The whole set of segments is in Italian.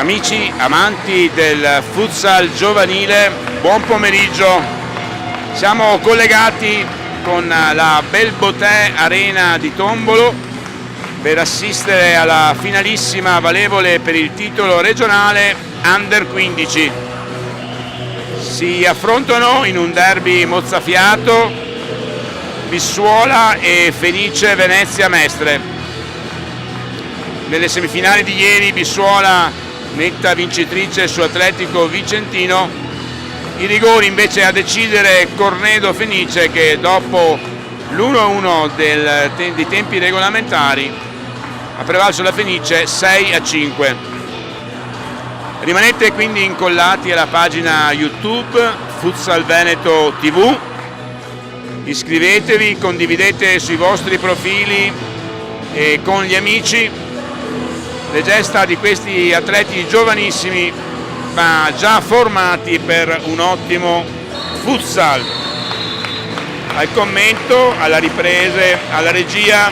Amici amanti del futsal giovanile, buon pomeriggio. Siamo collegati con la Belboté Arena di Tombolo per assistere alla finalissima valevole per il titolo regionale Under 15. Si affrontano in un derby mozzafiato Bissuola e Fenice Venezia Mestre. Nelle semifinali di ieri Bissuola netta vincitrice su Atletico Vicentino, i rigori invece a decidere Cornedo Fenice, che dopo l'1-1 dei tempi regolamentari ha prevalso la Fenice 6-5. Rimanete quindi incollati alla pagina YouTube Futsal Veneto TV, iscrivetevi, condividete sui vostri profili e con gli amici le gesta di questi atleti giovanissimi ma già formati per un ottimo futsal. Al commento, alla riprese, alla regia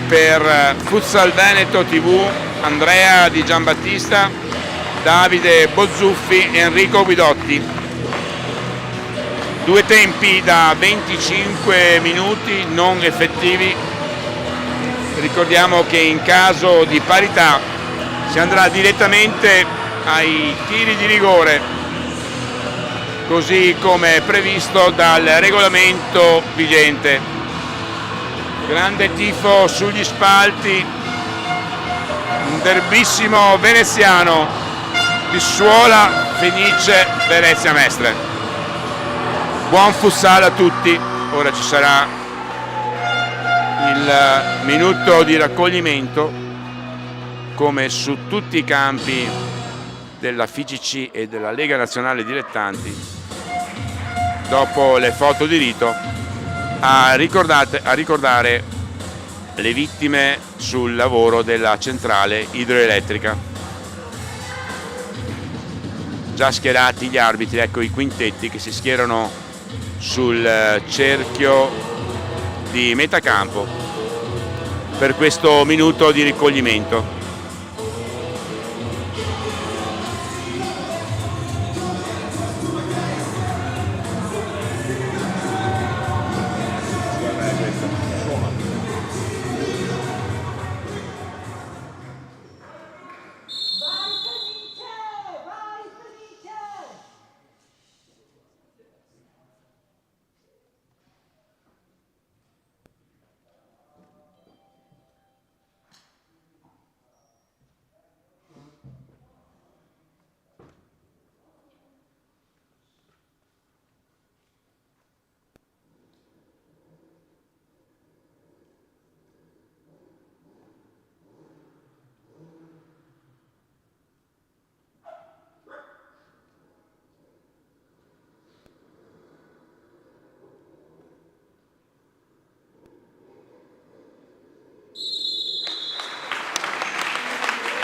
per Futsal Veneto TV Andrea Di Giambattista, Davide Bozzuffi e Enrico Guidotti. Due tempi da 25 minuti non effettivi. Ricordiamo che in caso di parità si andrà direttamente ai tiri di rigore, così come previsto dal regolamento vigente. Grande tifo sugli spalti, un derbissimo veneziano, Bissuola Fenice Venezia Mestre. Buon futsal a tutti. Ora ci sarà il minuto di raccoglimento, come su tutti i campi della FIGC e della Lega Nazionale Dilettanti, dopo le foto di rito, a ricordare le vittime sul lavoro della centrale idroelettrica. Già schierati gli arbitri, ecco i quintetti che si schierano sul cerchio di metacampo per questo minuto di raccoglimento.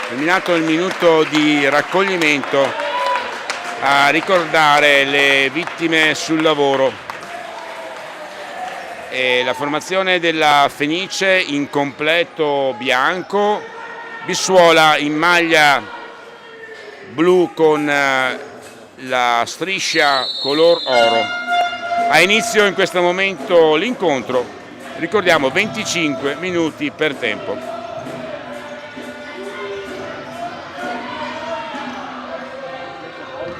Terminato il minuto di raccoglimento, a ricordare le vittime sul lavoro. E la formazione della Fenice in completo bianco, Bissuola in maglia blu con la striscia color oro. Ha inizio in questo momento l'incontro, ricordiamo 25 minuti per tempo.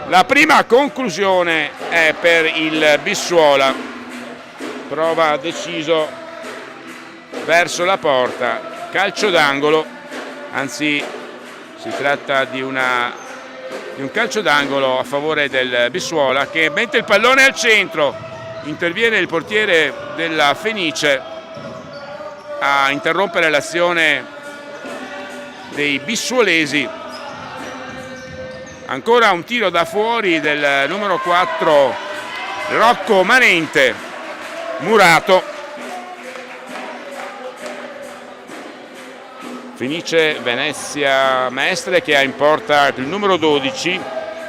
La prima conclusione è per il Bissuola, prova deciso verso la porta, calcio d'angolo, anzi si tratta di un calcio d'angolo a favore del Bissuola, che mette il pallone al centro, interviene il portiere della Fenice a interrompere l'azione dei bissuolesi. Ancora un tiro da fuori del numero 4 Rocco Manente, murato. Fenice Venezia Mestre, che ha in porta il numero 12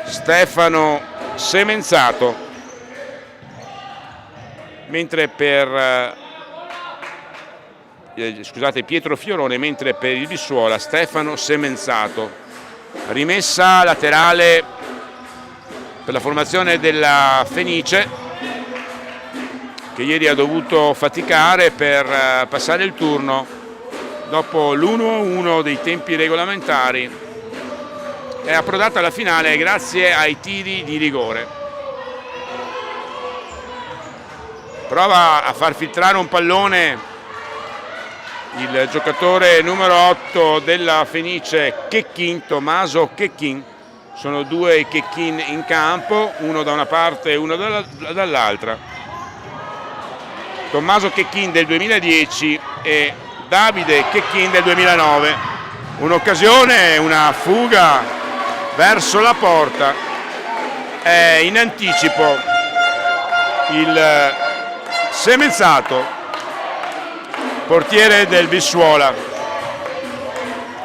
Stefano Semenzato, mentre per Pietro Fiorone, mentre per il Bissuola Stefano Semenzato. rimessa laterale per la formazione della Fenice, che ieri ha dovuto faticare per passare il turno dopo l'1-1 dei tempi regolamentari. È approdata alla finale grazie ai tiri di rigore. Prova a far filtrare un pallone il giocatore numero 8 della Fenice, Chechin, Tommaso Chechin. Sono due Chechin in campo, uno da una parte e uno dall'altra. Tommaso Chechin del 2010 e Davide Chechin del 2009. Un'occasione, una fuga verso la porta. È in anticipo il Semenzato, portiere del Bissuola.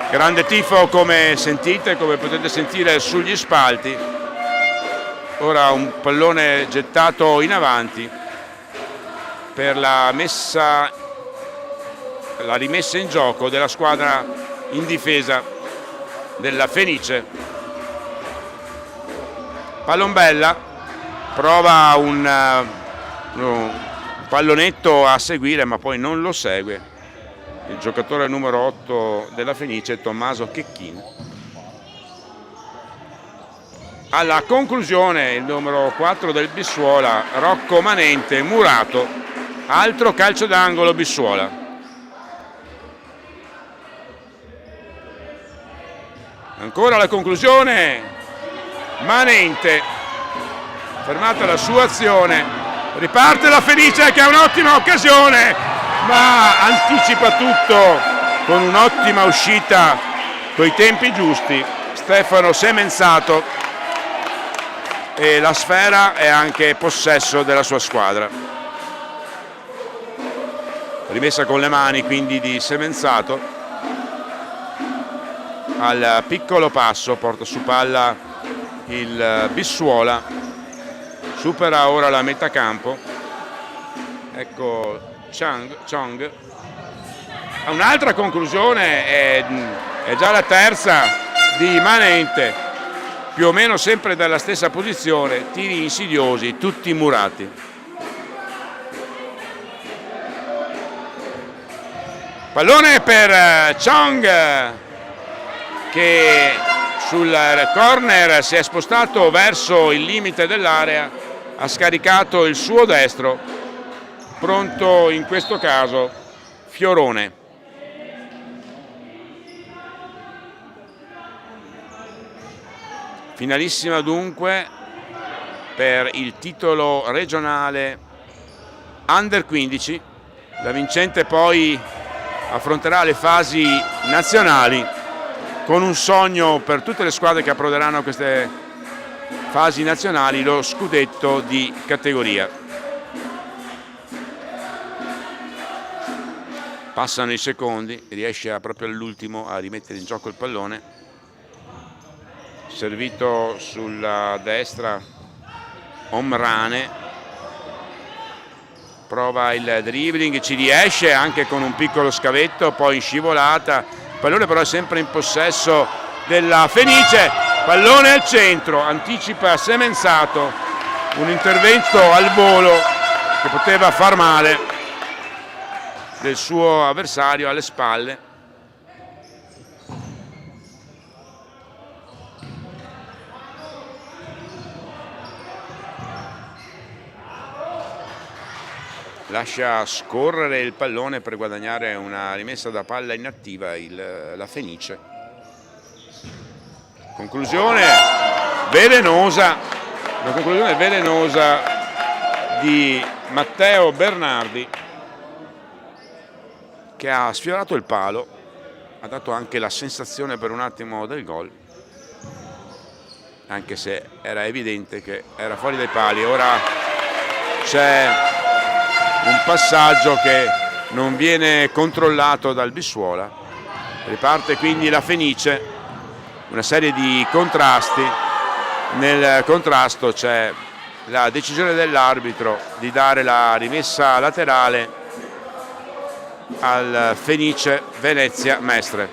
Grande tifo, come sentite, come potete sentire sugli spalti. Ora un pallone gettato in avanti per la rimessa in gioco della squadra in difesa della Fenice. Pallonbella prova un pallonetto a seguire, ma poi non lo segue il giocatore numero 8 della Fenice, Tommaso Chechin. Alla conclusione il numero 4 del Bissuola, Rocco Manente, murato. Altro calcio d'angolo Bissuola. Ancora la conclusione, Manente, fermata la sua azione. Riparte la Fenice, che ha un'ottima occasione, ma anticipa tutto con un'ottima uscita coi tempi giusti Stefano Semenzato, e la sfera è anche possesso della sua squadra. Rimessa con le mani quindi di Semenzato, al piccolo passo porta su palla il Bissuola. Supera ora la metà campo. Ecco Chong. Un'altra conclusione, è già la terza di Manente, più o meno sempre dalla stessa posizione, tiri insidiosi, tutti murati. Pallone per Chong, che sul corner si è spostato verso il limite dell'area, ha scaricato il suo destro, pronto in questo caso Fiorone. Finalissima dunque per il titolo regionale Under 15. La vincente poi affronterà le fasi nazionali, con un sogno per tutte le squadre che approderanno a queste fasi nazionali, lo scudetto di categoria. Passano i secondi, riesce proprio all'ultimo a rimettere in gioco il pallone, servito sulla destra Omrane, prova il dribbling, ci riesce anche con un piccolo scavetto, poi in scivolata. Il pallone però è sempre in possesso della Fenice. Pallone al centro, anticipa Semenzato, un intervento al volo che poteva far male del suo avversario alle spalle. Lascia scorrere il pallone per guadagnare una rimessa da palla inattiva la Fenice. Conclusione velenosa, una conclusione velenosa di Matteo Bernardi, che ha sfiorato il palo, ha dato anche la sensazione per un attimo del gol, anche se era evidente che era fuori dai pali. Ora c'è un passaggio che non viene controllato dal Bissuola. Riparte quindi la Fenice. Una serie di contrasti. Nel contrasto c'è la decisione dell'arbitro di dare la rimessa laterale al Fenice Venezia Mestre.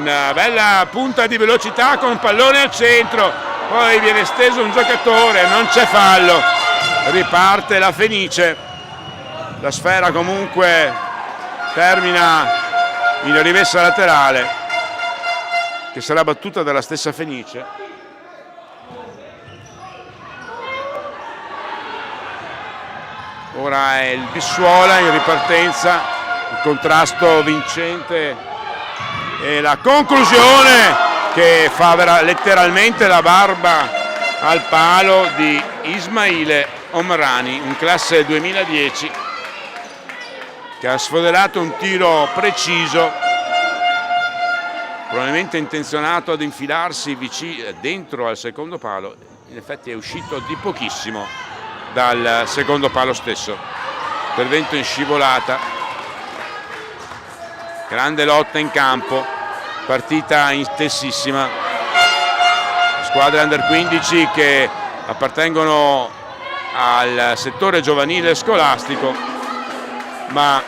una bella punta di velocità con un pallone al centro, poi viene steso un giocatore, non c'è fallo, riparte la Fenice. La sfera comunque termina in rimessa laterale che sarà battuta dalla stessa Fenice. Ora è il Bissuola in ripartenza, il contrasto vincente e la conclusione che fa letteralmente la barba al palo di Ismaile Omrani, un classe 2010, che ha sfoderato un tiro preciso, probabilmente intenzionato ad infilarsi dentro al secondo palo. In effetti è uscito di pochissimo dal secondo palo stesso, intervento in scivolata. Grande lotta in campo, partita intensissima, squadre under 15 che appartengono al settore giovanile scolastico, ma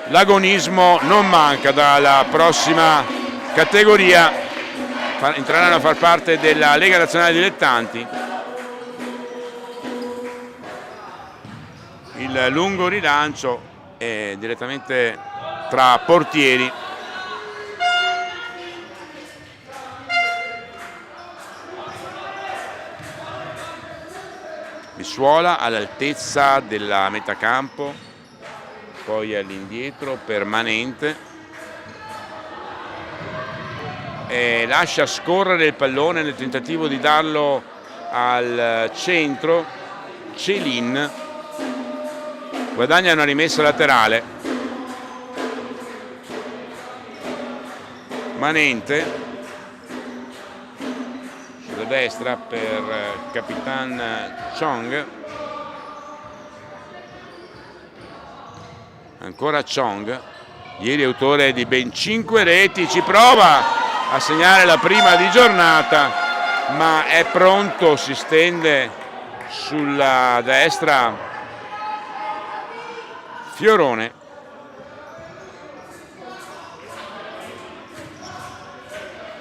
l'agonismo non manca. Dalla prossima categoria entreranno a far parte della Lega Nazionale Dilettanti. Il lungo rilancio è direttamente tra portieri. Bissuola all'altezza della metà campo, poi all'indietro, permanente, e lascia scorrere il pallone nel tentativo di darlo al centro. Celin guadagna una rimessa laterale. Manente sulla destra per Capitan Chong. Ancora Chong, ieri autore di ben 5 reti, ci prova a segnare la prima di giornata, ma è pronto, si stende sulla destra Fiorone.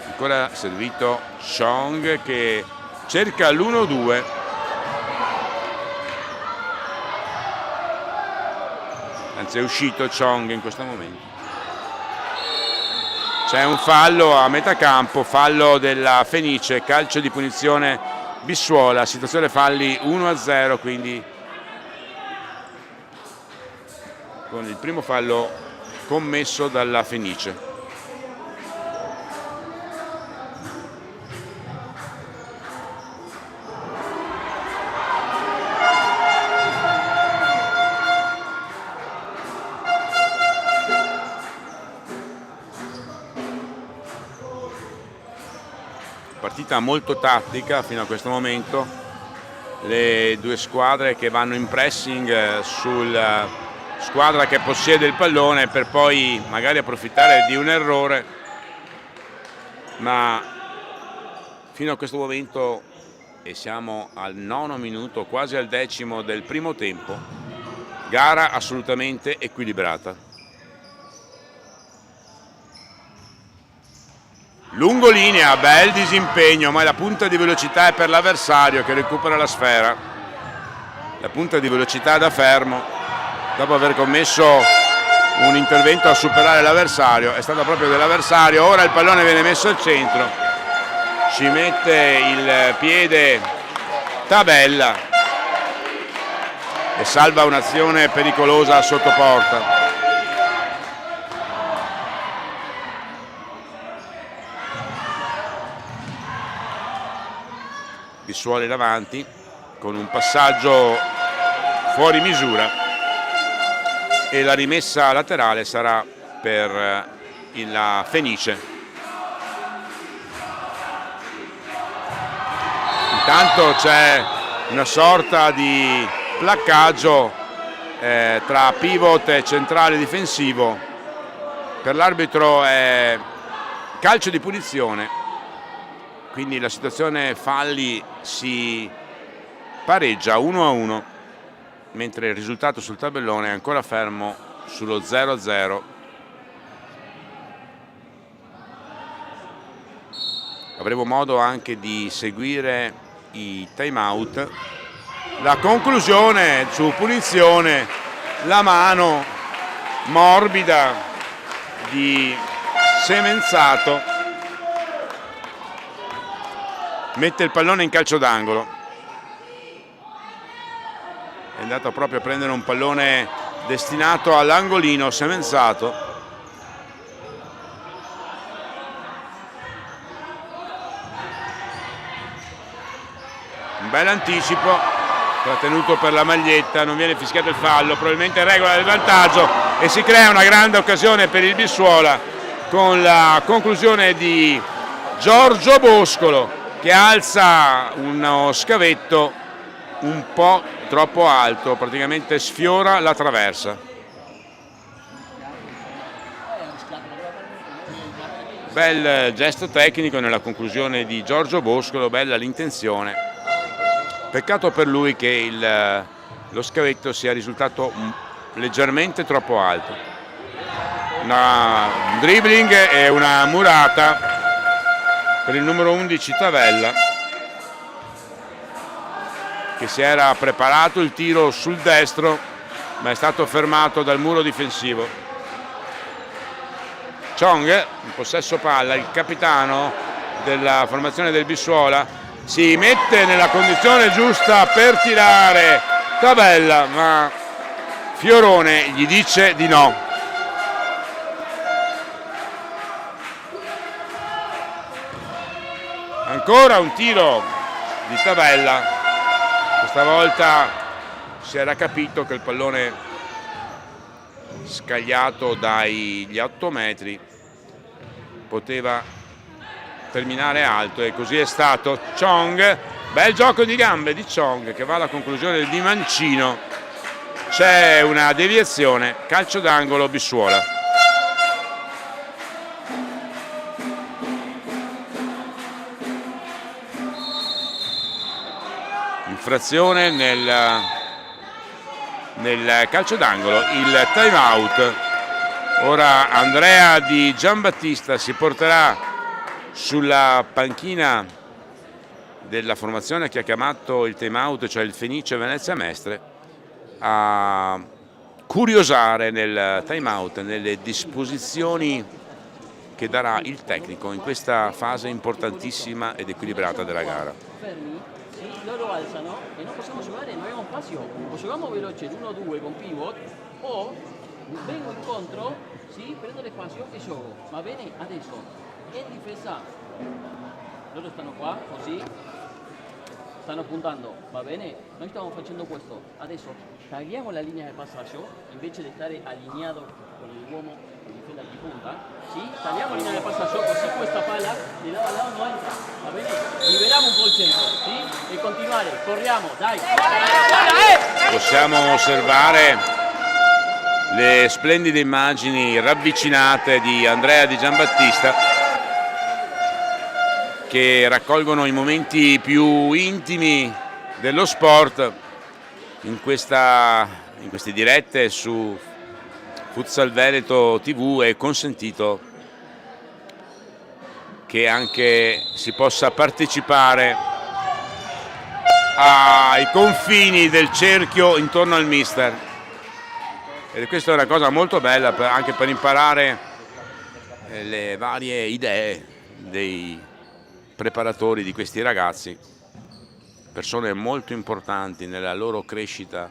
Ancora servito Chong che cerca l'1-2. Anzi, è uscito Chong in questo momento. C'è un fallo a metà campo, fallo della Fenice, calcio di punizione Bissuola, situazione falli 1-0, quindi con il primo fallo commesso dalla Fenice. Partita molto tattica fino a questo momento, le due squadre che vanno in pressing sulla squadra che possiede il pallone per poi magari approfittare di un errore, ma fino a questo momento, e siamo al 9° minuto, quasi al 10° del primo tempo, gara assolutamente equilibrata. Lungolinea, bel disimpegno, ma la punta di velocità è per l'avversario che recupera la sfera. La punta di velocità da fermo, dopo aver commesso un intervento a superare l'avversario, è stata proprio dell'avversario. Ora il pallone viene messo al centro, ci mette il piede Tabella e salva un'azione pericolosa sotto porta. Bissuola in avanti con un passaggio fuori misura e la rimessa laterale sarà per la Fenice. Intanto c'è una sorta di placcaggio tra pivot e centrale difensivo. Per l'arbitro è calcio di punizione, quindi la situazione falli si pareggia 1-1, mentre il risultato sul tabellone è ancora fermo sullo 0-0. avremo modo anche di seguire i time out. La conclusione su punizione, la mano morbida di Semenzato mette il pallone in calcio d'angolo. È andato proprio a prendere un pallone destinato all'angolino Semenzato. Un bel anticipo, trattenuto per la maglietta, non viene fischiato il fallo, probabilmente regola del vantaggio e si crea una grande occasione per il Bissuola con la conclusione di Giorgio Boscolo, che alza uno scavetto un po' troppo alto, praticamente sfiora la traversa. Bel gesto tecnico nella conclusione di Giorgio Boscolo, bella l'intenzione. Peccato per lui che lo scavetto sia risultato leggermente troppo alto. Un dribbling e una murata per il numero 11 Tavella, che si era preparato il tiro sul destro ma è stato fermato dal muro difensivo. Chong in possesso palla, il capitano della formazione del Bissuola, si mette nella condizione giusta per tirare Tavella, ma Fiorone gli dice di no. Ancora un tiro di Tavella, questa volta si era capito che il pallone scagliato dagli 8 metri poteva terminare alto e così è stato. Chong, bel gioco di gambe di Chong che va alla conclusione di Mancino. C'è una deviazione, calcio d'angolo Bissuola. Infrazione nel calcio d'angolo, il time out. Ora Andrea Di Giambattista si porterà sulla panchina della formazione che ha chiamato il time out, cioè il Fenice Venezia Mestre, a curiosare nel time out, nelle disposizioni che darà il tecnico in questa fase importantissima ed equilibrata della gara. Loro alzano e non possiamo giocare, non abbiamo spazio, o giochiamo veloce l'1-2 con pivot o vengo incontro, sì, prendo l'espazio e gioco. Va bene? Adesso in difesa loro stanno qua così, stanno puntando, va bene? Noi stiamo facendo questo. Adesso tagliamo la linea di passaggio invece di stare allineato con l'uomo che difende di punta, sì? Tagliamo la linea di passaggio così questa palla di lato a lato non entra, va bene? Liberiamo un po' il centro, sì? E continuare, corriamo, dai! Possiamo osservare le splendide immagini ravvicinate di Andrea Di Giambattista, che raccolgono i momenti più intimi dello sport in queste dirette su Futsal Veneto TV. È consentito che anche si possa partecipare ai confini del cerchio intorno al mister, e questa è una cosa molto bella anche per imparare le varie idee dei preparatori di questi ragazzi, persone molto importanti nella loro crescita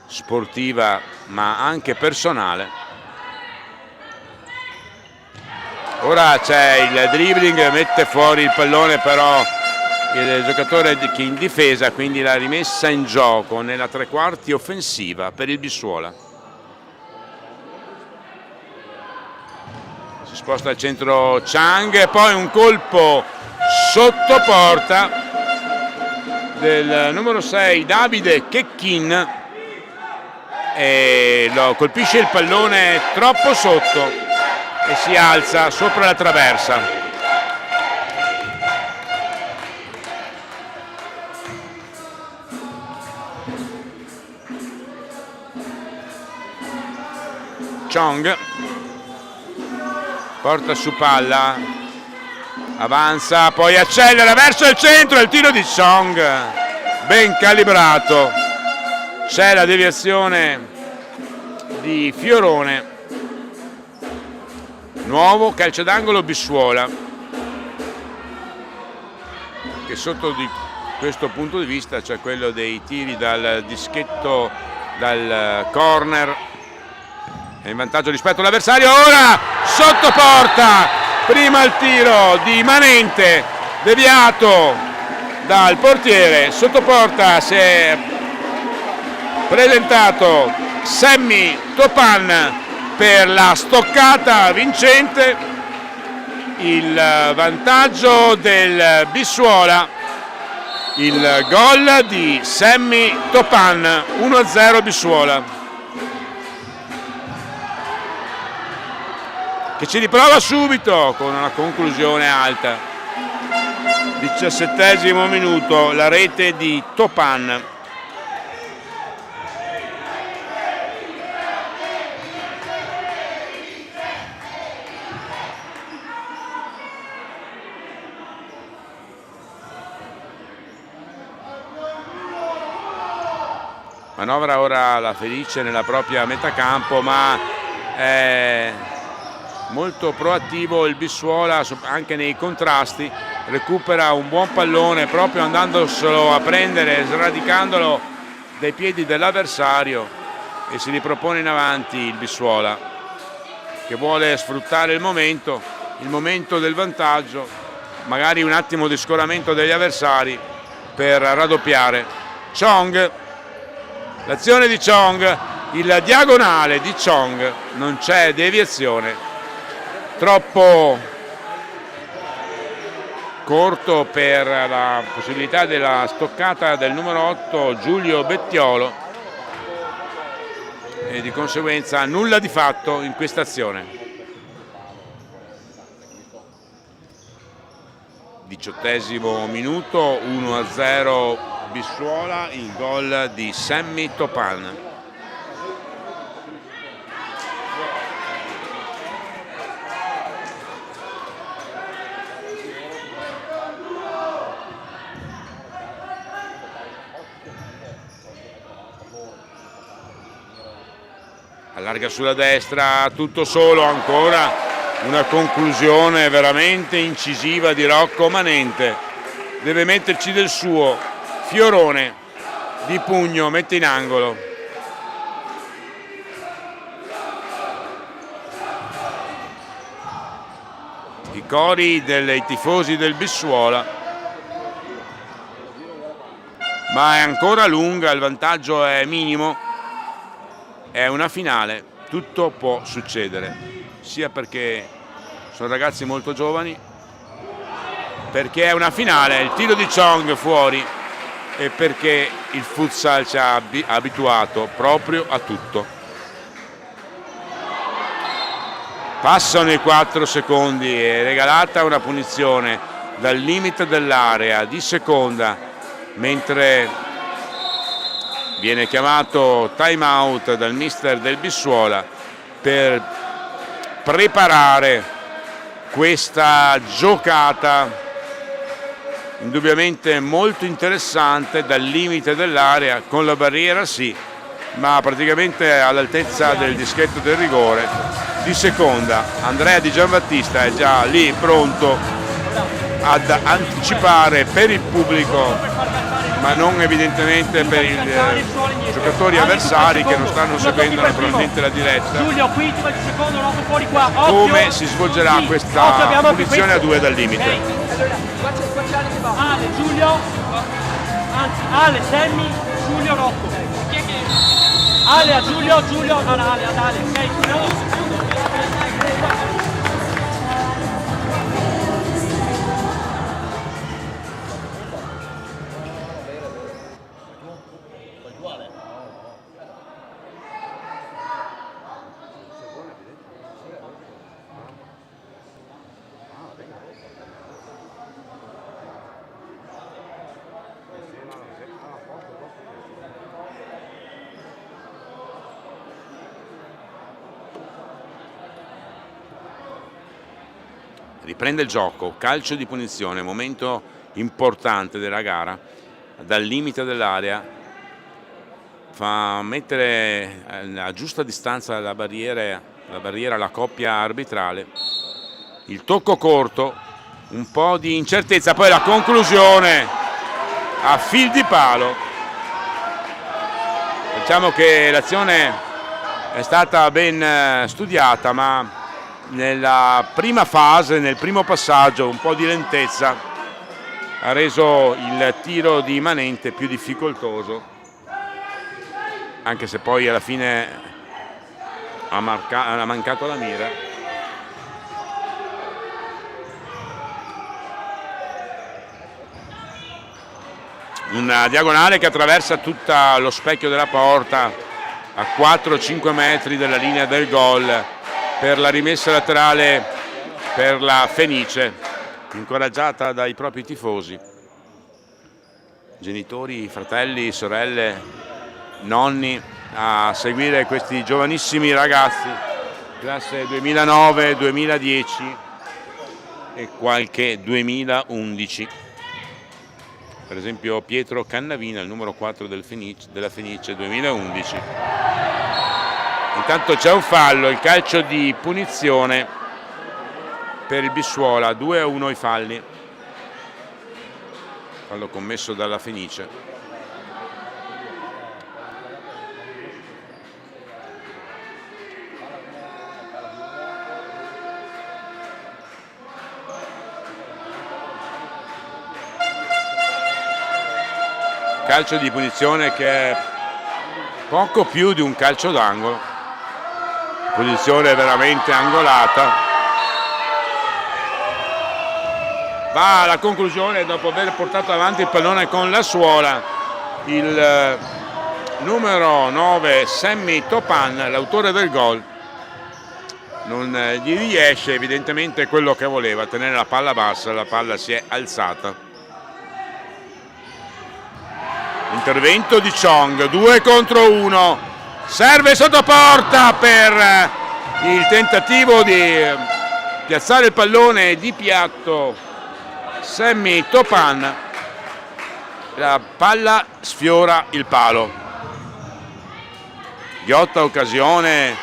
sportiva ma anche personale. Ora c'è il dribbling, mette fuori il pallone però il giocatore che in difesa, quindi la rimessa in gioco nella tre quarti offensiva per il Bissuola. Si sposta al centro Chang e poi un colpo sotto porta del numero 6 Davide Checchin e lo colpisce il pallone troppo sotto e si alza sopra la traversa. Chong porta su palla avanza, poi accelera verso il centro, il tiro di Chong ben calibrato, c'è la deviazione di Fiorone, nuovo calcio d'angolo Bissuola, che sotto di questo punto di vista, cioè quello dei tiri dal dischetto, dal corner, è in vantaggio rispetto all'avversario. Ora sotto porta, prima il tiro di Manente deviato dal portiere, sotto porta si è presentato Sammy Topan per la stoccata vincente, il vantaggio del Bissuola, il gol di Sammy Topan, 1-0 Bissuola, che ci riprova subito con una conclusione alta. 17° minuto, la rete di Topan. Manovra ora la Felice nella propria metà campo, ma è molto proattivo il Bissuola anche nei contrasti, recupera un buon pallone proprio andandoselo a prendere, sradicandolo dai piedi dell'avversario, e si ripropone in avanti il Bissuola, che vuole sfruttare il momento del vantaggio, magari un attimo di scoramento degli avversari per raddoppiare. Chong, l'azione di Chong, il diagonale di Chong, non c'è deviazione, troppo corto per la possibilità della stoccata del numero 8 Giulio Bettiolo, e di conseguenza nulla di fatto in questa azione. 18° minuto, 1-0 Bissuola, il gol di Sammy Topan. Allarga sulla destra, tutto solo, ancora una conclusione veramente incisiva di Rocco Manente, deve metterci del suo. Fiorone di pugno mette in angolo. I cori dei tifosi del Bissuola, ma è ancora lunga, il vantaggio è minimo, è una finale, tutto può succedere, sia perché sono ragazzi molto giovani, perché è una finale, il tiro di Chong fuori, e perché il futsal ci ha abituato proprio a tutto. Passano i 4 secondi, è regalata una punizione dal limite dell'area di seconda, mentre viene chiamato time out dal mister del Bissuola per preparare questa giocata indubbiamente molto interessante dal limite dell'area, con la barriera sì, ma praticamente all'altezza del dischetto del rigore di seconda. Andrea Di Gianbattista è già lì pronto ad anticipare per il pubblico, ma non evidentemente per i giocatori avversari che non stanno seguendo naturalmente la diretta, come si svolgerà questa punizione a 2 dal limite. Ale, Giulio, anzi Ale, Sammy, Giulio, Rocco. Ale a Giulio, Giulio ad Ale, ok? riprende il gioco, calcio di punizione, momento importante della gara, dal limite dell'area, fa mettere a giusta distanza la barriera la coppia arbitrale, il tocco corto, un po' di incertezza, poi la conclusione a fil di palo. Diciamo che l'azione è stata ben studiata, ma nella prima fase, nel primo passaggio, un po' di lentezza ha reso il tiro di Manente più difficoltoso, anche se poi alla fine ha mancato la mira. Una diagonale che attraversa tutto lo specchio della porta a 4-5 metri dalla linea del gol per la rimessa laterale per la Fenice, incoraggiata dai propri tifosi, genitori, fratelli, sorelle, nonni, a seguire questi giovanissimi ragazzi, classe 2009, 2010 e qualche 2011. Per esempio Pietro Cannavina, il numero 4 della Fenice 2011. Intanto c'è un fallo, il calcio di punizione per il Bissuola, 2-1 i falli. Fallo commesso dalla Fenice. Calcio di punizione che è poco più di un calcio d'angolo, posizione veramente angolata. Va alla conclusione dopo aver portato avanti il pallone con la suola il numero 9 Sammy Topan, l'autore del gol. Non gli riesce evidentemente quello che voleva, tenere la palla bassa, la palla si è alzata. Intervento di Chong, 2 contro 1, serve sotto porta per il tentativo di piazzare il pallone di piatto Sammy Topan, la palla sfiora il palo. Ghiotta occasione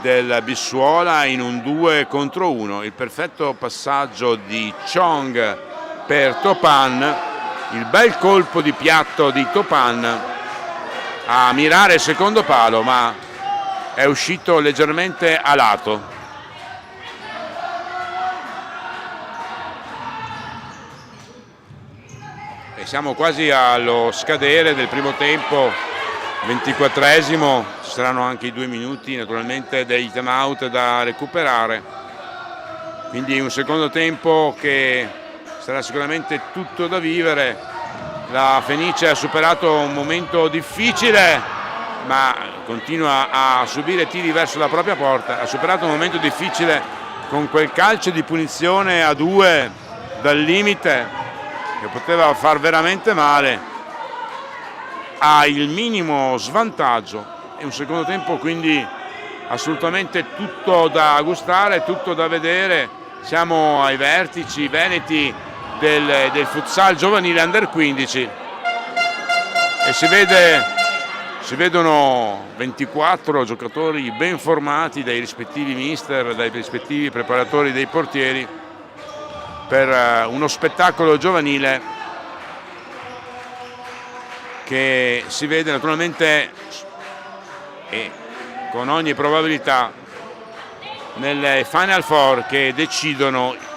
del Bissuola in un 2 contro 1, il perfetto passaggio di Chong per Topan. Il bel colpo di piatto di Topan a mirare il secondo palo, ma è uscito leggermente a lato. E siamo quasi allo scadere del primo tempo, 24esimo, ci saranno anche i 2 minuti naturalmente dei time out da recuperare. Quindi un secondo tempo che sarà sicuramente tutto da vivere. La Fenice ha superato un momento difficile, ma continua a subire tiri verso la propria porta. Ha superato un momento difficile con quel calcio di punizione a 2 dal limite che poteva far veramente male. Ha il minimo svantaggio e un secondo tempo quindi assolutamente tutto da gustare, tutto da vedere. Siamo ai vertici veneti del futsal giovanile under 15 e si vedono 24 giocatori ben formati dai rispettivi mister, dai rispettivi preparatori dei portieri per uno spettacolo giovanile che si vede naturalmente e con ogni probabilità nelle Final Four che decidono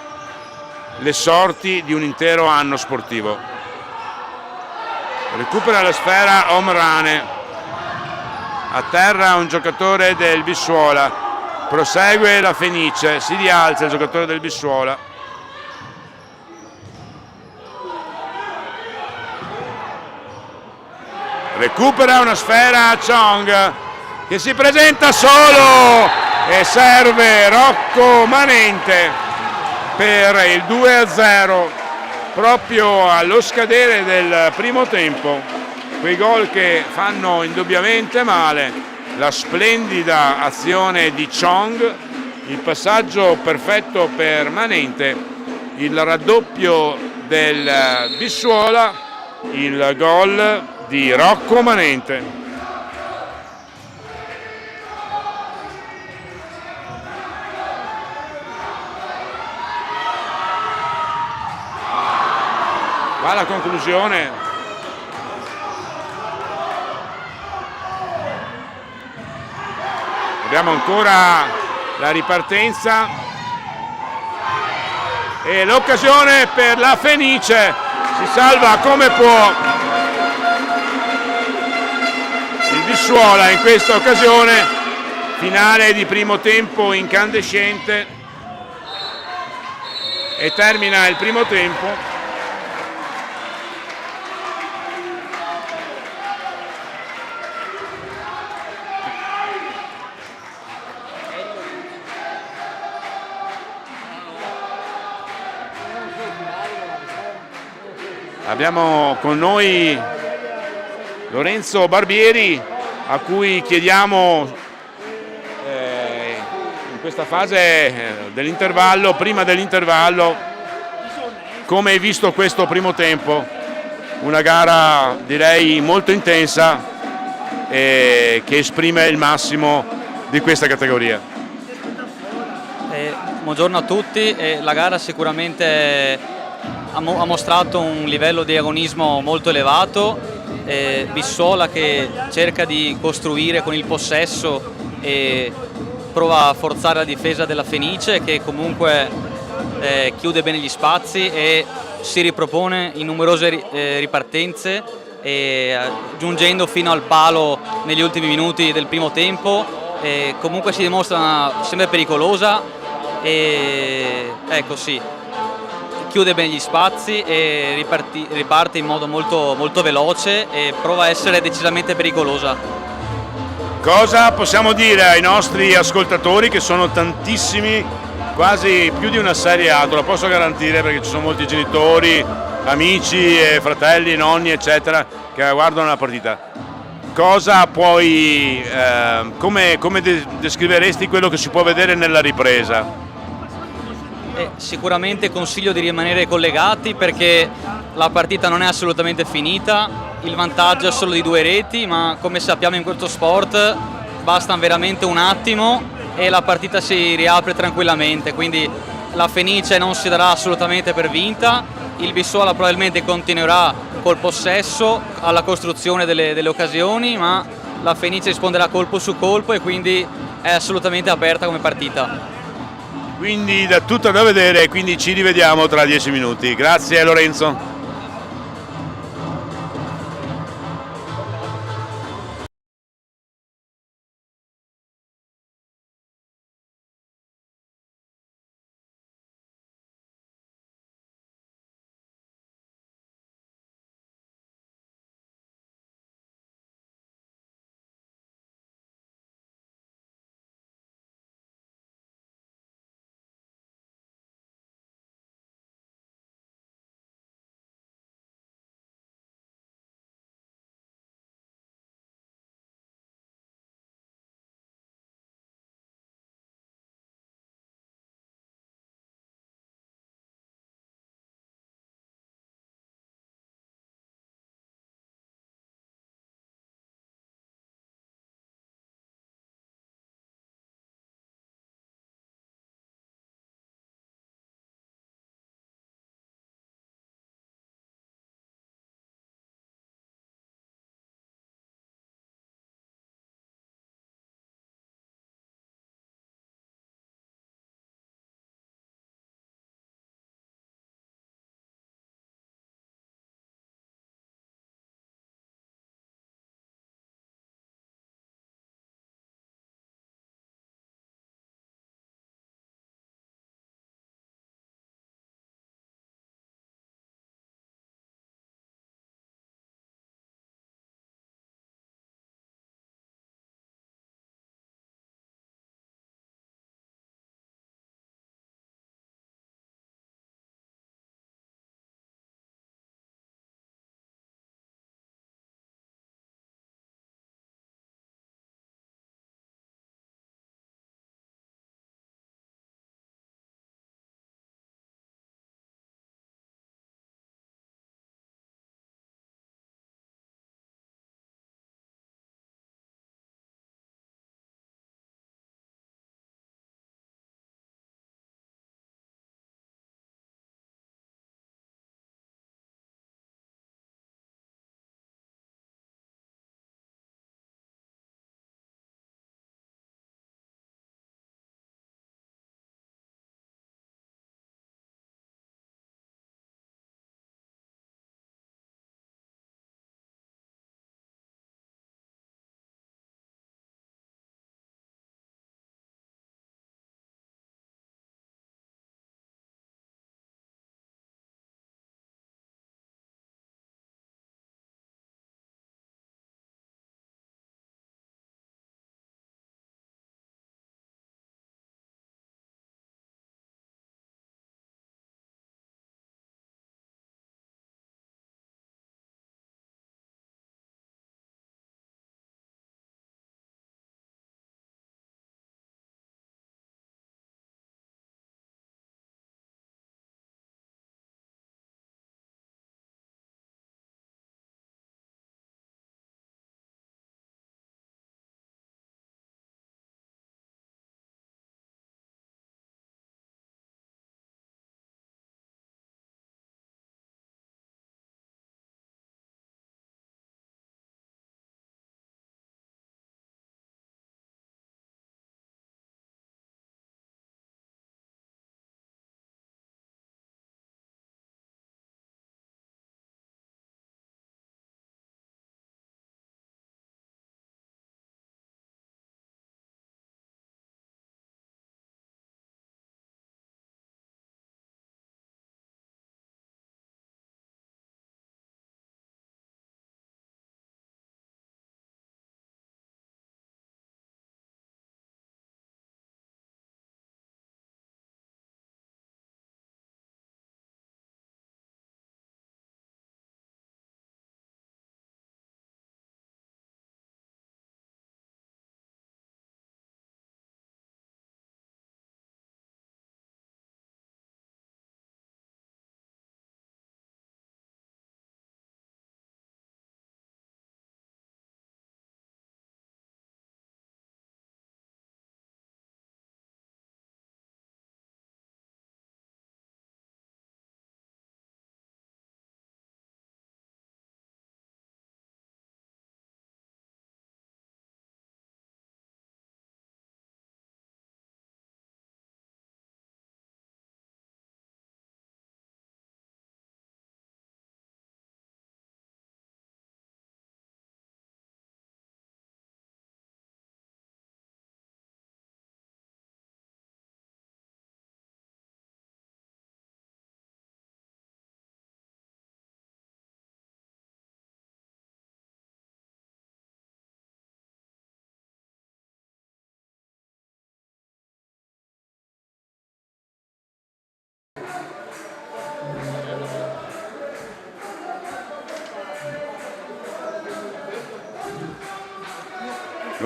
le sorti di un intero anno sportivo. Recupera la sfera Omrane, a terra un giocatore del Bissuola, prosegue la Fenice, si rialza il giocatore del Bissuola. Recupera una sfera a Chong che si presenta solo e serve Rocco Manente per il 2-0 proprio allo scadere del primo tempo. Quei gol che fanno indubbiamente male, la splendida azione di Chong il passaggio perfetto per Manente, il raddoppio del Bissuola, il gol di Rocco Manente. Va alla conclusione. Abbiamo ancora la ripartenza e l'occasione per la Fenice, si salva come può il Bissuola in questa occasione, finale di primo tempo incandescente e termina il primo tempo. Abbiamo con noi Lorenzo Barbieri, a cui chiediamo in questa fase dell'intervallo, prima dell'intervallo, come hai visto questo primo tempo. Una gara direi molto intensa e che esprime il massimo di questa categoria. Buongiorno a tutti, la gara sicuramente ha mostrato un livello di agonismo molto elevato, Bissuola che cerca di costruire con il possesso e prova a forzare la difesa della Fenice, che comunque chiude bene gli spazi e si ripropone in numerose ripartenze, giungendo fino al palo negli ultimi minuti del primo tempo. Comunque si dimostra sempre pericolosa e ecco sì, chiude bene gli spazi e riparte in modo molto veloce e prova a essere decisamente pericolosa. Cosa possiamo dire ai nostri ascoltatori, che sono tantissimi, quasi più di una Serie A, te lo posso garantire, perché ci sono molti genitori, amici, fratelli, nonni eccetera che guardano la partita? Cosa puoi, come descriveresti quello che si può vedere nella ripresa? Sicuramente consiglio di rimanere collegati, perché la partita non è assolutamente finita, il vantaggio è solo di 2 reti, ma come sappiamo in questo sport basta veramente un attimo e la partita si riapre tranquillamente, quindi la Fenice non si darà assolutamente per vinta, il Bissuola probabilmente continuerà col possesso alla costruzione delle occasioni, ma la Fenice risponderà colpo su colpo e quindi è assolutamente aperta come partita. Quindi tutto da vedere, quindi ci rivediamo tra 10 minuti. Grazie Lorenzo.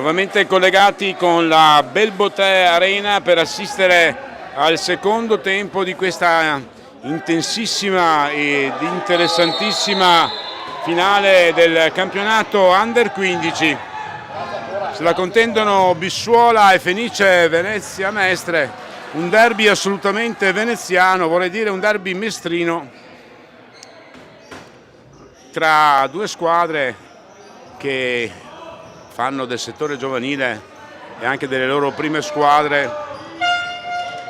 Nuovamente collegati con la Belbotet Arena per assistere al secondo tempo di questa intensissima ed interessantissima finale del campionato Under 15. Se la contendono Bissuola e Fenice Venezia Mestre, un derby assolutamente veneziano, vorrei dire un derby mestrino tra due squadre che fanno del settore giovanile e anche delle loro prime squadre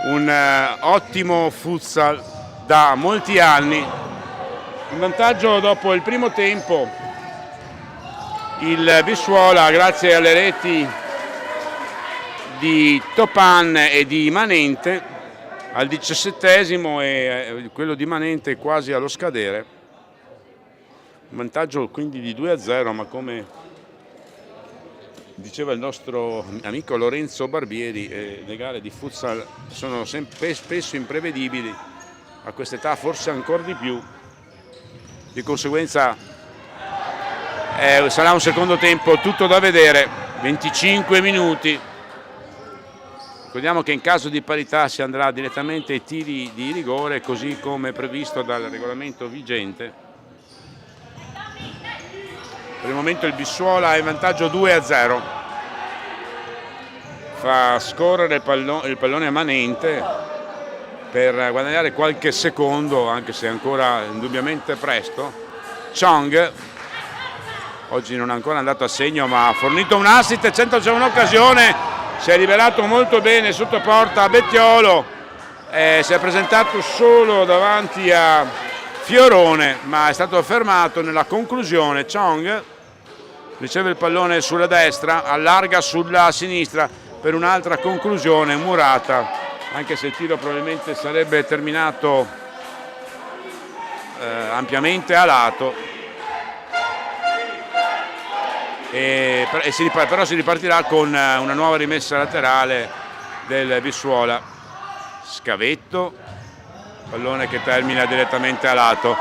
un ottimo futsal da molti anni. In vantaggio dopo il primo tempo il Bissuola, grazie alle reti di Topan e di Manente al 17esimo e quello di Manente quasi allo scadere. Un vantaggio quindi di 2-0, ma come diceva il nostro amico Lorenzo Barbieri, le gare di futsal sono spesso imprevedibili, a quest'età forse ancora di più. Di conseguenza sarà un secondo tempo tutto da vedere, 25 minuti. Ricordiamo che in caso di parità si andrà direttamente ai tiri di rigore, così come previsto dal regolamento vigente. Per il momento il Bissuola è in vantaggio 2-0. Fa scorrere il pallone a Manente per guadagnare qualche secondo, anche se ancora indubbiamente presto. Chong oggi non è ancora andato a segno, ma ha fornito un assist, c'è un'occasione, si è liberato molto bene sotto porta a Bettiolo, si è presentato solo davanti a Fiorone, ma è stato fermato nella conclusione. Chong riceve il pallone sulla destra, allarga sulla sinistra per un'altra conclusione murata, anche se il tiro probabilmente sarebbe terminato ampiamente a lato. Però si ripartirà con una nuova rimessa laterale del Bissuola. Scavetto, pallone che termina direttamente a lato.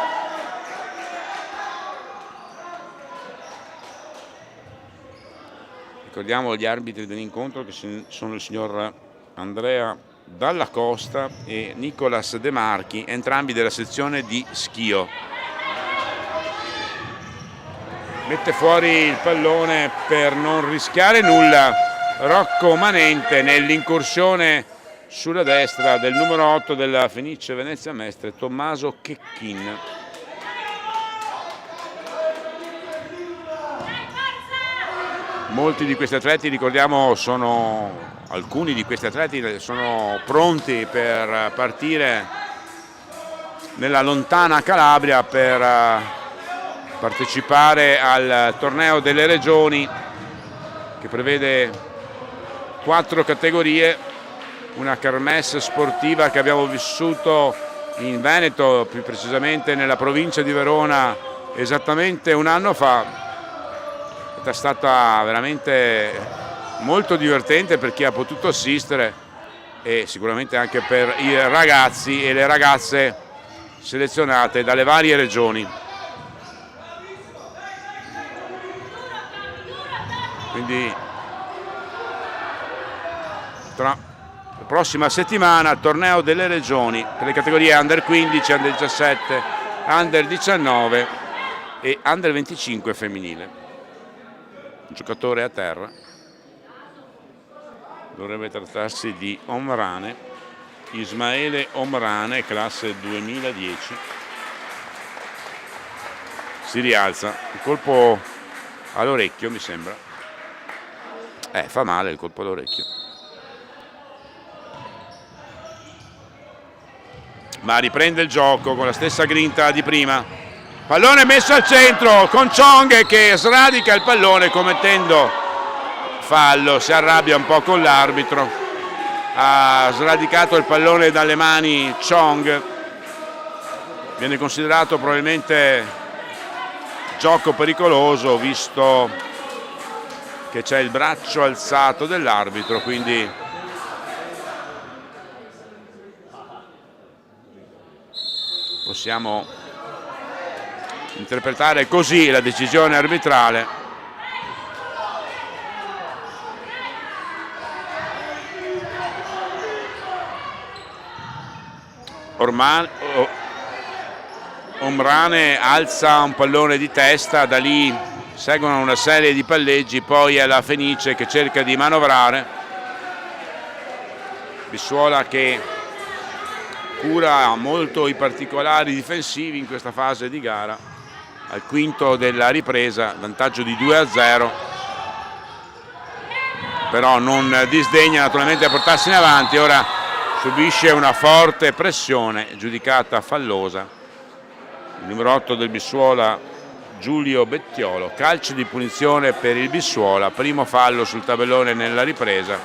Ricordiamo gli arbitri dell'incontro, che sono il signor Andrea Dalla Costa e Nicolas De Marchi, entrambi della sezione di Schio. Mette fuori il pallone per non rischiare nulla Rocco Manente nell'incursione sulla destra del numero 8 della Fenice Venezia Mestre, Tommaso Checchin. Molti di questi atleti, ricordiamo, alcuni di questi atleti sono pronti per partire nella lontana Calabria per partecipare al torneo delle regioni, che prevede 4 categorie, una kermesse sportiva che abbiamo vissuto in Veneto, più precisamente nella provincia di Verona, esattamente un anno fa. È stata veramente molto divertente per chi ha potuto assistere e sicuramente anche per i ragazzi e le ragazze selezionate dalle varie regioni. Quindi tra la prossima settimana torneo delle regioni per le categorie Under 15, Under 17, Under 19 e Under 25 femminile. Un giocatore a terra, dovrebbe trattarsi di Omrane, Ismaele Omrane, classe 2010. Si rialza, il colpo all'orecchio mi sembra, fa male il colpo all'orecchio, ma riprende il gioco con la stessa grinta di prima. Pallone messo al centro con Chong che sradica il pallone commettendo fallo, si arrabbia un po' con l'arbitro, ha sradicato il pallone dalle mani Chong, viene considerato probabilmente gioco pericoloso visto che c'è il braccio alzato dell'arbitro, quindi possiamo interpretare così la decisione arbitrale. Omrane alza un pallone di testa, da lì seguono una serie di palleggi, poi è la Fenice che cerca di manovrare. Bissuola che cura molto i particolari difensivi in questa fase di gara. Al quinto della ripresa, vantaggio di 2-0, però non disdegna naturalmente a portarsi in avanti. Ora subisce una forte pressione giudicata fallosa il numero 8 del Bissuola, Giulio Bettiolo. Calcio di punizione per il Bissuola, primo fallo sul tabellone nella ripresa.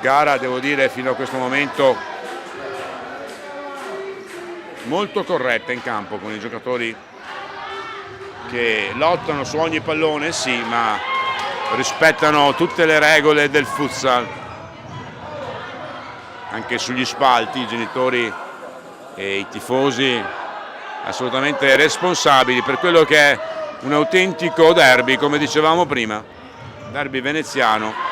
Gara, devo dire, fino a questo momento molto corretta in campo, con i giocatori che lottano su ogni pallone, sì, ma rispettano tutte le regole del futsal. Anche sugli spalti i genitori e i tifosi assolutamente responsabili per quello che è un autentico derby, come dicevamo prima, derby veneziano.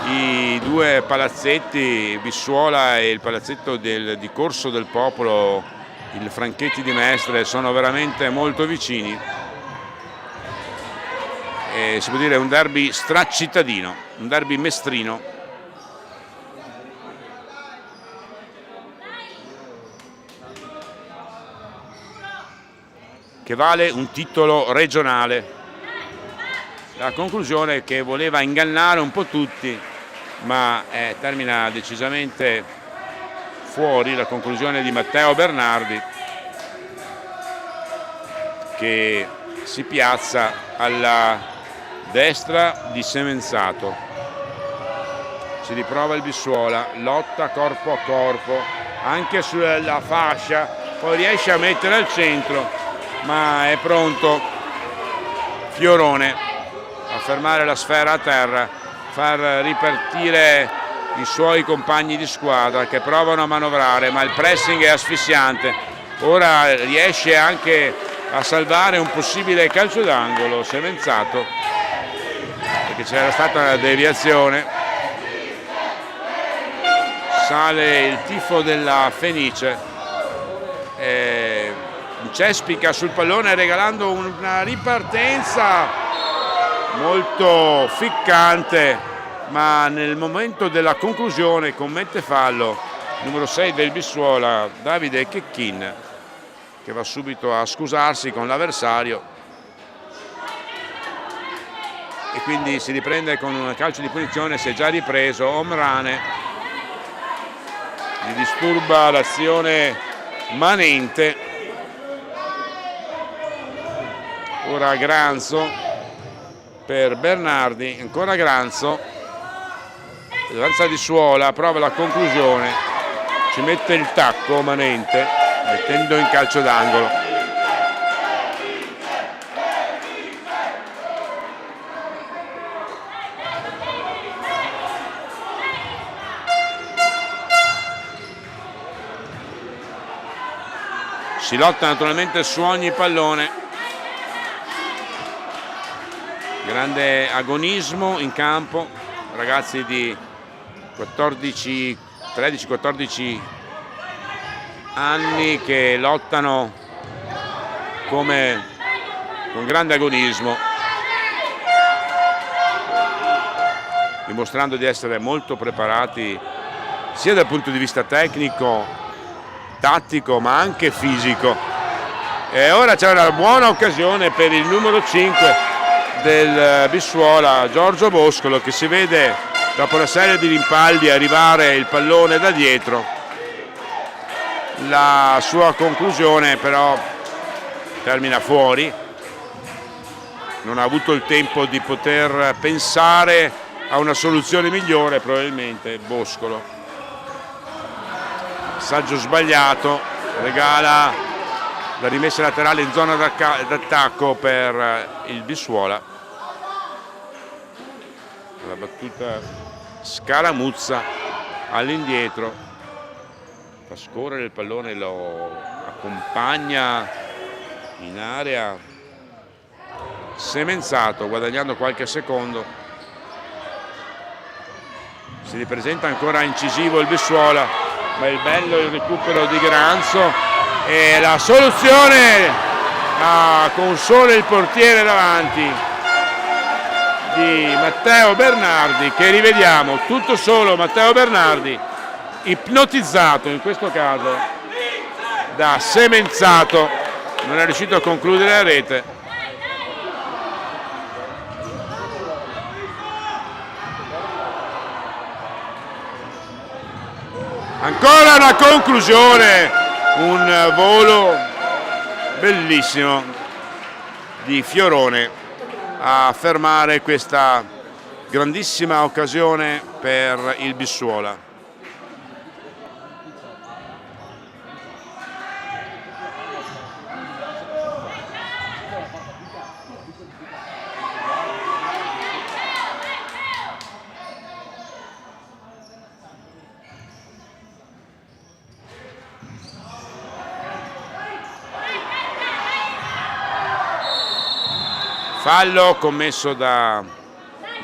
I due palazzetti, Bissuola e il palazzetto di Corso del Popolo, il Franchetti di Mestre, sono veramente molto vicini. Si può dire un derby stracittadino, un derby mestrino. Che vale un titolo regionale. La conclusione che voleva ingannare un po' tutti, ma termina decisamente fuori la conclusione di Matteo Bernardi, che si piazza alla destra di Semenzato. Si riprova il Bissuola, lotta corpo a corpo anche sulla fascia, poi riesce a mettere al centro, ma è pronto Fiorone a fermare la sfera a terra, far ripartire i suoi compagni di squadra che provano a manovrare, ma il pressing è asfissiante. Ora riesce anche a salvare un possibile calcio d'angolo Semenzato, perché c'era stata una deviazione. Sale il tifo della Fenice, cespica sul pallone regalando una ripartenza molto ficcante, ma nel momento della conclusione commette fallo numero 6 del Bissuola, Davide Checchin, che va subito a scusarsi con l'avversario e quindi si riprende con un calcio di punizione. Si è già ripreso Omrane, gli disturba l'azione manente. Ora Granzo per Bernardi, ancora Granzo, danza di Suola, prova la conclusione, ci mette il tacco manente mettendo in calcio d'angolo. Si lotta naturalmente su ogni pallone. Grande agonismo in campo, ragazzi di 13-14 anni che lottano con grande agonismo, dimostrando di essere molto preparati sia dal punto di vista tecnico, tattico, ma anche fisico. E ora c'è una buona occasione per il numero 5 del Bissuola, Giorgio Boscolo, che si vede dopo una serie di rimpalli arrivare il pallone da dietro. La sua conclusione però termina fuori, non ha avuto il tempo di poter pensare a una soluzione migliore probabilmente Boscolo. Passaggio sbagliato, regala la rimessa laterale in zona d'attacco per il Bissuola. La battuta Scaramuzza all'indietro, fa scorrere il pallone, lo accompagna in area Semenzato, guadagnando qualche secondo. si ripresenta ancora incisivo il Bissuola, ma il bello il recupero di Granzo e la soluzione con solo il portiere davanti di Matteo Bernardi, che rivediamo tutto solo. Matteo Bernardi ipnotizzato in questo caso da Semenzato, non è riuscito a concludere la rete. Ancora una conclusione, un volo bellissimo di Fiorone a fermare questa grandissima occasione per il Bissuola. Fallo commesso da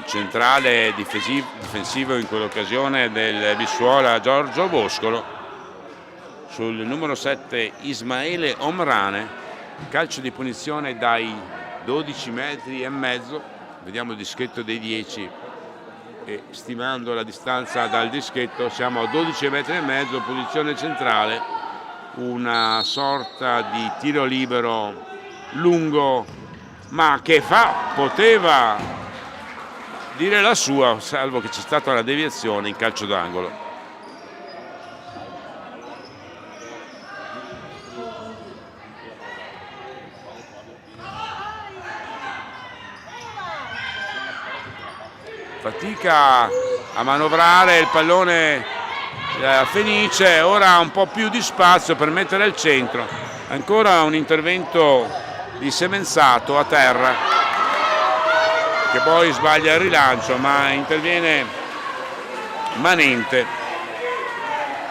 centrale difensivo in quell'occasione del Bissuola, Giorgio Boscolo, sul numero 7 Ismaele Omrane. Calcio di punizione dai 12 metri e mezzo, vediamo il dischetto dei 10 e stimando la distanza dal dischetto siamo a 12 metri e mezzo, posizione centrale, una sorta di tiro libero lungo, ma che poteva dire la sua, salvo che c'è stata una deviazione in calcio d'angolo. Fatica a manovrare il pallone Fenice, ora un po' più di spazio per mettere al centro. Ancora un intervento di Semenzato a terra, che poi sbaglia il rilancio, ma interviene Manente,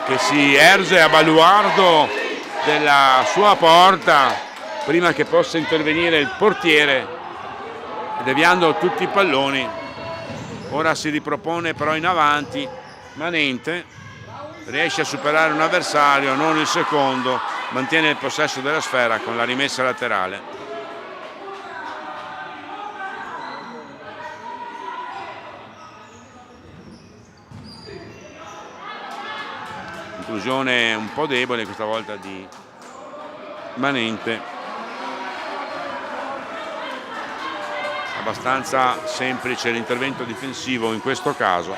che si erge a baluardo della sua porta prima che possa intervenire il portiere, deviando tutti i palloni. Ora si ripropone però in avanti Manente, riesce a superare un avversario, non il secondo, mantiene il possesso della sfera con la rimessa laterale. Conclusione un po' debole questa volta di Manente, abbastanza semplice l'intervento difensivo in questo caso.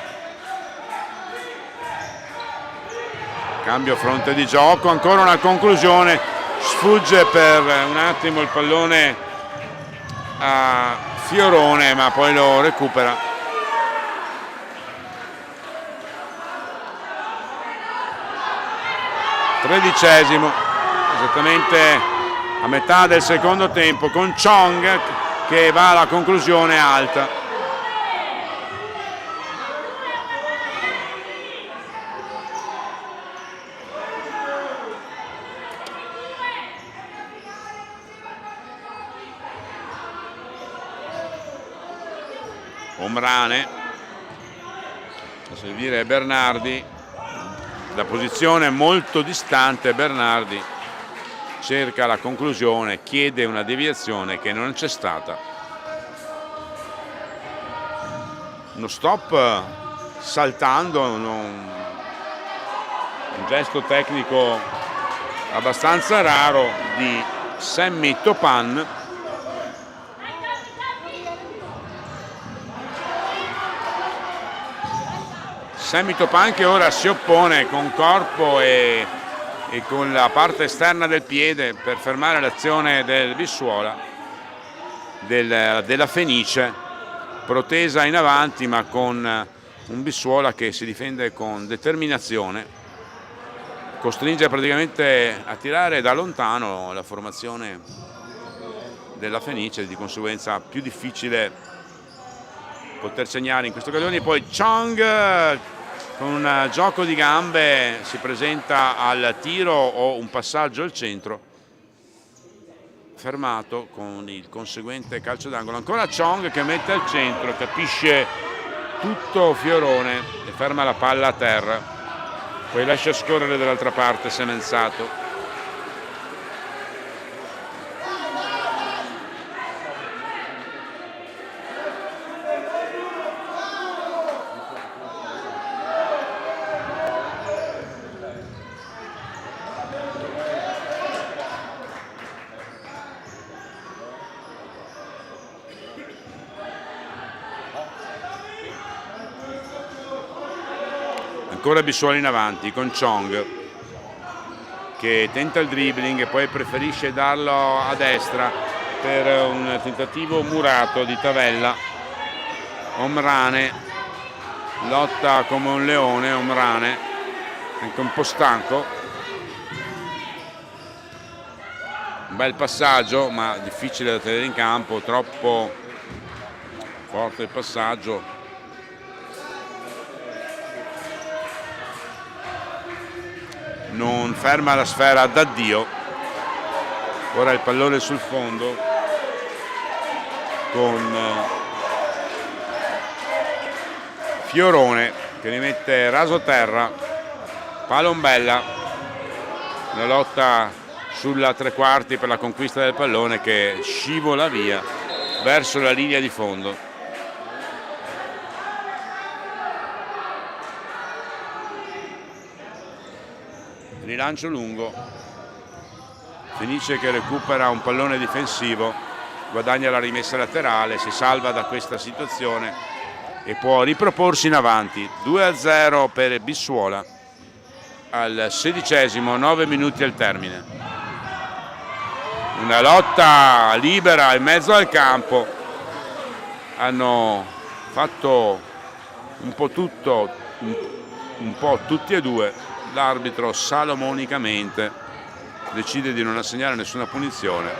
Cambio fronte di gioco, ancora una conclusione, sfugge per un attimo il pallone a Fiorone, ma poi lo recupera. Tredicesimo, esattamente a metà del secondo tempo, con Chong che va alla conclusione alta. Omrane a servire Bernardi, da posizione molto distante Bernardi cerca la conclusione, chiede una deviazione che non c'è stata. Uno stop saltando, un gesto tecnico abbastanza raro di Sammy Topan. Sammy Topan che ora si oppone con corpo e con la parte esterna del piede per fermare l'azione del Bissuola, della Fenice, protesa in avanti ma con un Bissuola che si difende con determinazione, costringe praticamente a tirare da lontano la formazione della Fenice, di conseguenza più difficile poter segnare in queste occasioni. Poi Chong con un gioco di gambe si presenta al tiro o un passaggio al centro, fermato con il conseguente calcio d'angolo. Ancora Chong che mette al centro, capisce tutto Fiorone e ferma la palla a terra, poi lascia scorrere dall'altra parte Semenzato. Ancora Bissuola in avanti con Chong che tenta il dribbling e poi preferisce darlo a destra per un tentativo murato di Tavella. Omrane lotta come un leone, Omrane anche un po' stanco, un bel passaggio ma difficile da tenere in campo, troppo forte il passaggio. Non ferma la sfera d'addio. Ora il pallone sul fondo con Fiorone che rimette raso terra. Palombella, la lotta sulla tre quarti per la conquista del pallone che scivola via verso la linea di fondo. Rilancio lungo, Fenice che recupera un pallone difensivo, guadagna la rimessa laterale, si salva da questa situazione e può riproporsi in avanti. 2-0 per Bissuola al 16esimo, 9 minuti al termine. Una lotta libera in mezzo al campo, hanno fatto un po' tutto, un po' tutti e due. L'arbitro salomonicamente decide di non assegnare nessuna punizione.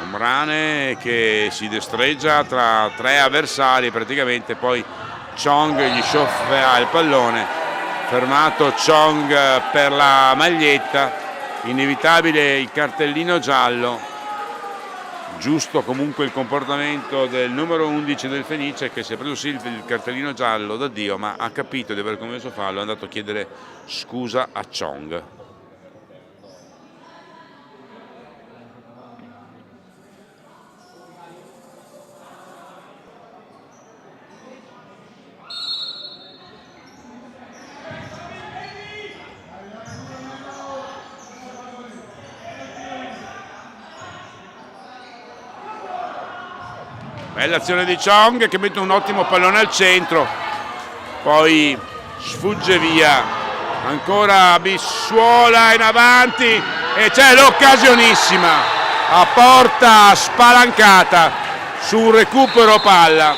Omrane che si destreggia tra tre avversari praticamente, poi Chong gli scioffa il pallone, fermato Chong per la maglietta. Inevitabile il cartellino giallo, giusto comunque il comportamento del numero 11 del Fenice che si è preso sì il cartellino giallo da Dio, ma ha capito di aver commesso fallo, è andato a chiedere scusa a Chong. Bella azione di Chong che mette un ottimo pallone al centro, poi sfugge via, ancora Bissuola in avanti e c'è l'occasionissima a porta spalancata sul recupero palla,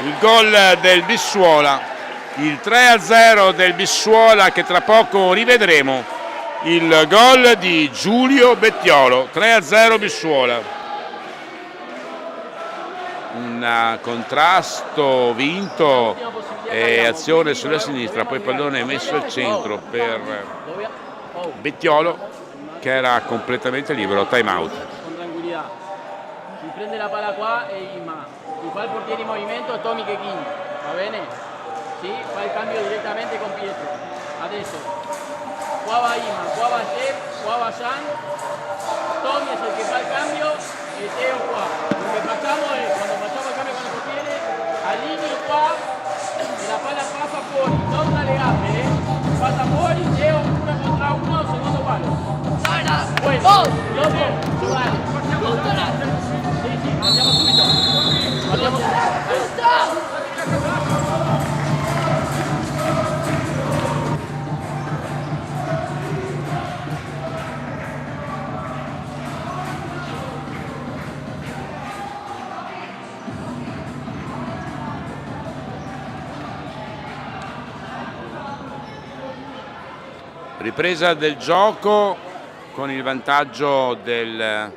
il gol del Bissuola, il 3-0 del Bissuola che tra poco rivedremo, il gol di Giulio Bettiolo, 3-0 Bissuola. Un contrasto vinto e azione sulla sinistra, poi pallone messo al centro per Bettiolo che era completamente libero. Time out. Con tranquillità. Si prende la palla qua e Ima. Si fa il portiere in movimento Tommy Chechin. Va bene? Sì, fa il cambio direttamente con Pietro. Adesso. Qua va Ima, qua va Shep, qua va San. Tommy es el que fa il cambio e Teo qua. Lo que facciamo è quando facciamo il cambio con il portiere, allineo qua e la palla passa fuori, non dalle gambe, passa fuori, Teo 1 contra 1, secondo palo. Bueno, dopo, vale. Sì, sì, andiamo subito. Andiamo subito. Ripresa del gioco con il vantaggio del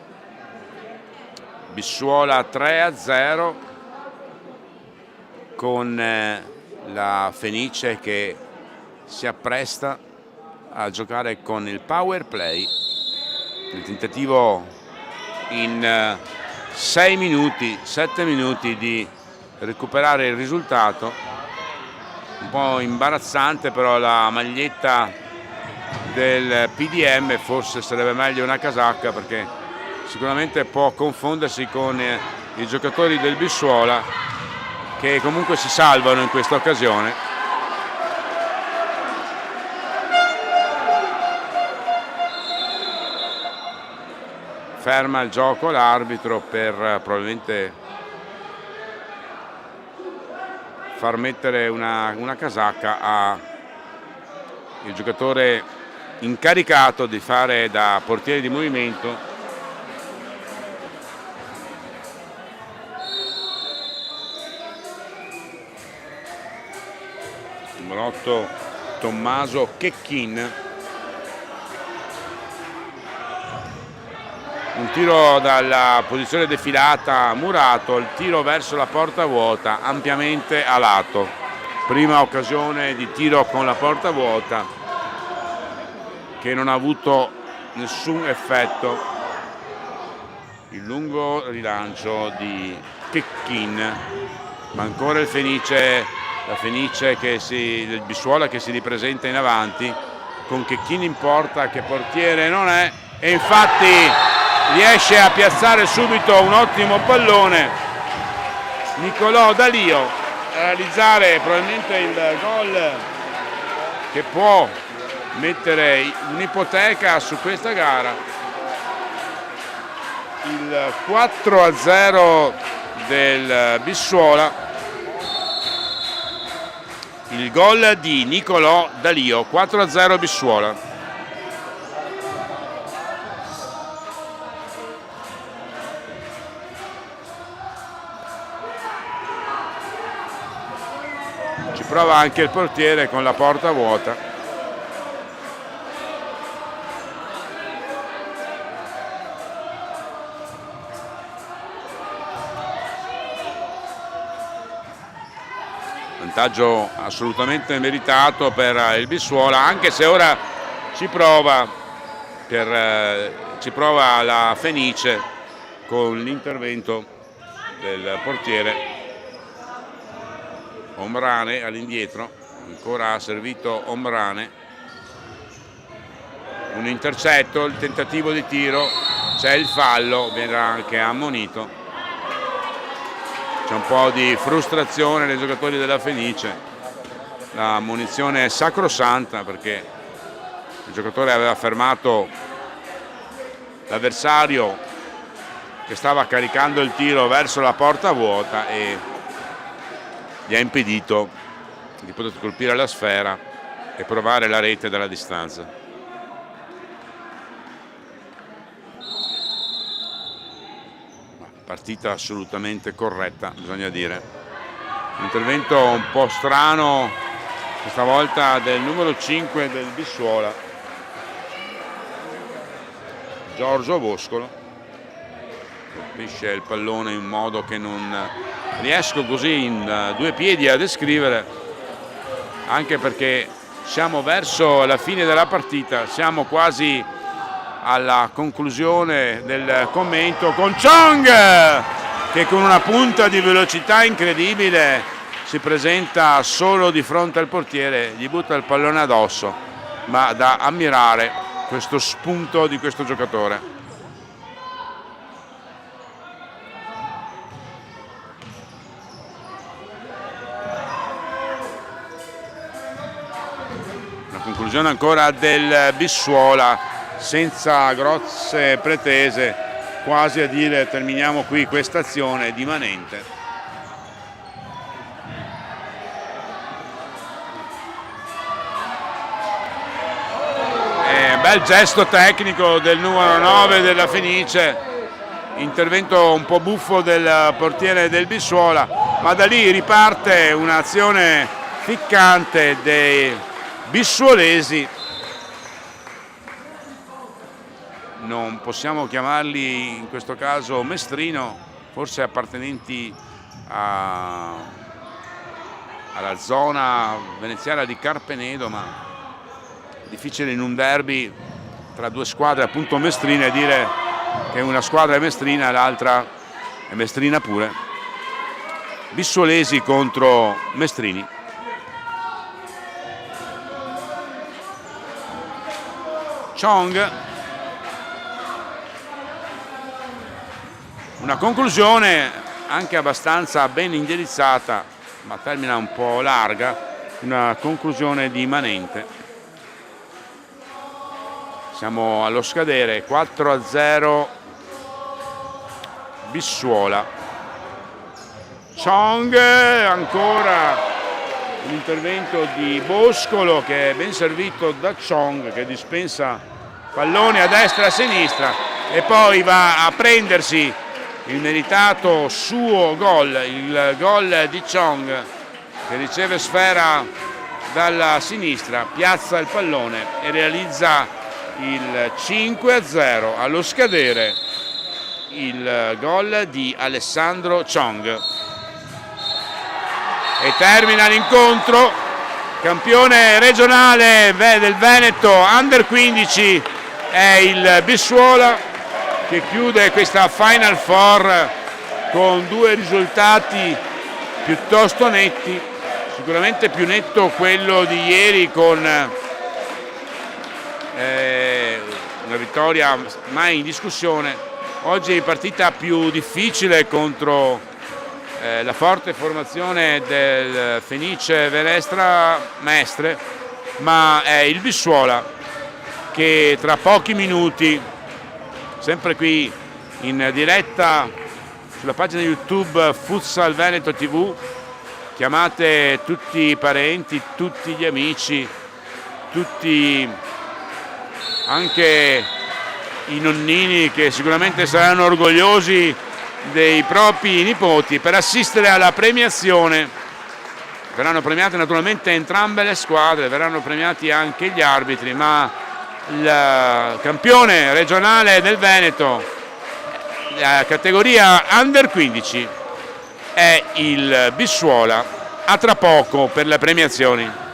Bissuola 3-0, con la Fenice che si appresta a giocare con il power play, il tentativo in 6 minuti, 7 minuti di recuperare il risultato. Un po' imbarazzante però la maglietta del PDM, forse sarebbe meglio una casacca perché sicuramente può confondersi con i giocatori del Bissuola, che comunque si salvano in questa occasione. Ferma il gioco l'arbitro per probabilmente far mettere una casacca al giocatore incaricato di fare da portiere di movimento. Numero 8 Tommaso Checchin. Un tiro dalla posizione defilata Murato, il tiro verso la porta vuota ampiamente a lato. Prima occasione di tiro con la porta vuota che non ha avuto nessun effetto. Il lungo rilancio di Checchin, ma ancora il Fenice, la Fenice del Bissuola che si ripresenta in avanti con Checchin in porta, che portiere non è, e infatti riesce a piazzare subito un ottimo pallone Nicolò Dalio, a realizzare probabilmente il gol che può mettere un'ipoteca su questa gara. Il 4-0 del Bissuola, il gol di Nicolò Dalio, 4-0 Bissuola. Prova anche il portiere con la porta vuota. Vantaggio assolutamente meritato per il Bissuola, anche se ora ci prova la Fenice con l'intervento del portiere Omrane all'indietro. Ancora ha servito Omrane, un intercetto, il tentativo di tiro, c'è il fallo, verrà anche ammonito. C'è un po' di frustrazione nei giocatori della Fenice, la munizione è sacrosanta perché il giocatore aveva fermato l'avversario che stava caricando il tiro verso la porta vuota e gli ha impedito di poter colpire la sfera e provare la rete dalla distanza. Partita assolutamente corretta, bisogna dire. Intervento un po' strano questa volta del numero 5 del Bissuola, Giorgio Boscolo. Colpisce il pallone in modo che non riesco così in 2 piedi a descrivere, anche perché siamo verso la fine della partita, siamo quasi alla conclusione del commento, con Chong che con una punta di velocità incredibile si presenta solo di fronte al portiere, gli butta il pallone addosso, ma da ammirare questo spunto di questo giocatore. Conclusione ancora del Bissuola, senza grosse pretese, quasi a dire terminiamo qui questa azione dimanente. Bel gesto tecnico del numero 9 della Fenice, intervento un po' buffo del portiere del Bissuola, ma da lì riparte un'azione ficcante dei bissuolesi. Non possiamo chiamarli in questo caso mestrino, forse appartenenti alla zona veneziana di Carpenedo, ma difficile in un derby tra due squadre appunto mestrine dire che una squadra è mestrina e l'altra è mestrina pure. Bissuolesi contro mestrini. Chong, una conclusione anche abbastanza ben indirizzata, ma termina un po' larga, una conclusione di Manente. Siamo allo scadere, 4-0 Bissuola. Chong, ancora un intervento di Boscolo che è ben servito da Chong, che dispensa palloni a destra e a sinistra e poi va a prendersi il meritato suo gol, il gol di Chong, che riceve sfera dalla sinistra, piazza il pallone e realizza il 5-0. Allo scadere il gol di Alessandro Chong. E termina l'incontro, campione regionale del Veneto Under 15 è il Bissuola, che chiude questa Final Four con due risultati piuttosto netti, sicuramente più netto quello di ieri con una vittoria mai in discussione. Oggi partita più difficile contro la forte formazione del Fenice Venestra Mestre, ma è il Bissuola che tra pochi minuti, sempre qui in diretta sulla pagina YouTube Futsal Veneto TV, chiamate tutti i parenti, tutti gli amici, tutti anche i nonnini che sicuramente saranno orgogliosi dei propri nipoti per assistere alla premiazione. Verranno premiate naturalmente entrambe le squadre, verranno premiati anche gli arbitri, ma il campione regionale del Veneto, la categoria Under 15, è il Bissuola. A tra poco per le premiazioni.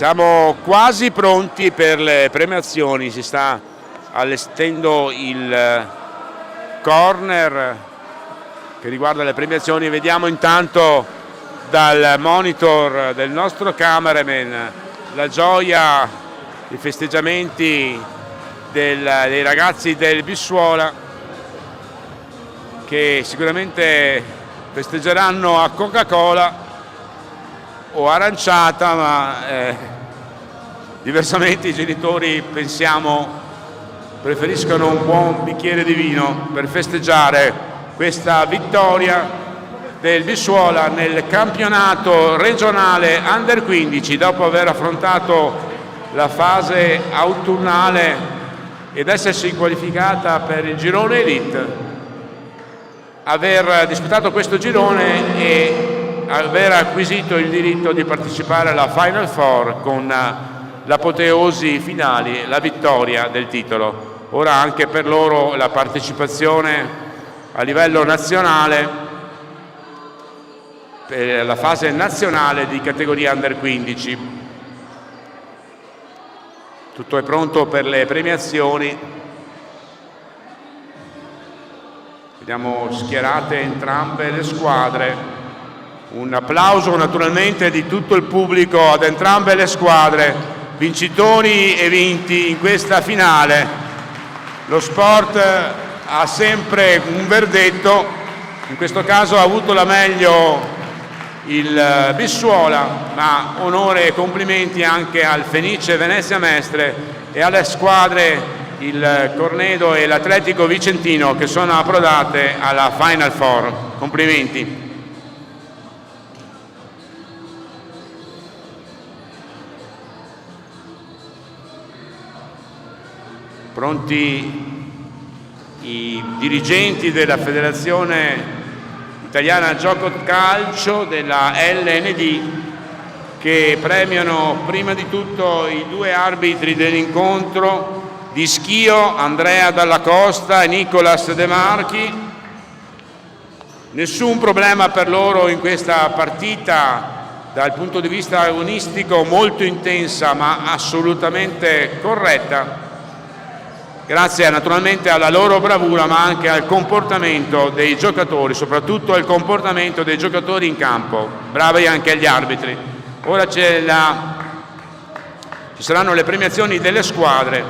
Siamo quasi pronti per le premiazioni, si sta allestendo il corner che riguarda le premiazioni. Vediamo intanto dal monitor del nostro cameraman la gioia, i festeggiamenti dei ragazzi del Bissuola, che sicuramente festeggeranno a Coca-Cola o aranciata, ma diversamente i genitori, pensiamo, preferiscono un buon bicchiere di vino per festeggiare questa vittoria del Bissuola nel campionato regionale Under 15, dopo aver affrontato la fase autunnale ed essersi qualificata per il girone Elite, aver disputato questo girone e aver acquisito il diritto di partecipare alla Final Four con l'apoteosi finale, la vittoria del titolo. Ora anche per loro la partecipazione a livello nazionale, per la fase nazionale di categoria Under 15. Tutto è pronto per le premiazioni. Vediamo schierate entrambe le squadre. Un applauso naturalmente di tutto il pubblico ad entrambe le squadre, vincitori e vinti in questa finale. Lo sport ha sempre un verdetto, in questo caso ha avuto la meglio il Bissuola, ma onore e complimenti anche al Fenice Venezia Mestre e alle squadre il Cornedo e l'Atletico Vicentino che sono approdate alla Final Four. Complimenti. Pronti i dirigenti della Federazione Italiana Gioco Calcio, della LND, che premiano prima di tutto i due arbitri dell'incontro di Schio, Andrea Dalla Costa e Nicolas De Marchi. Nessun problema per loro in questa partita dal punto di vista agonistico, molto intensa ma assolutamente corretta, grazie naturalmente alla loro bravura ma anche al comportamento dei giocatori, soprattutto al comportamento dei giocatori in campo, bravi anche gli arbitri. Ora ci saranno le premiazioni delle squadre.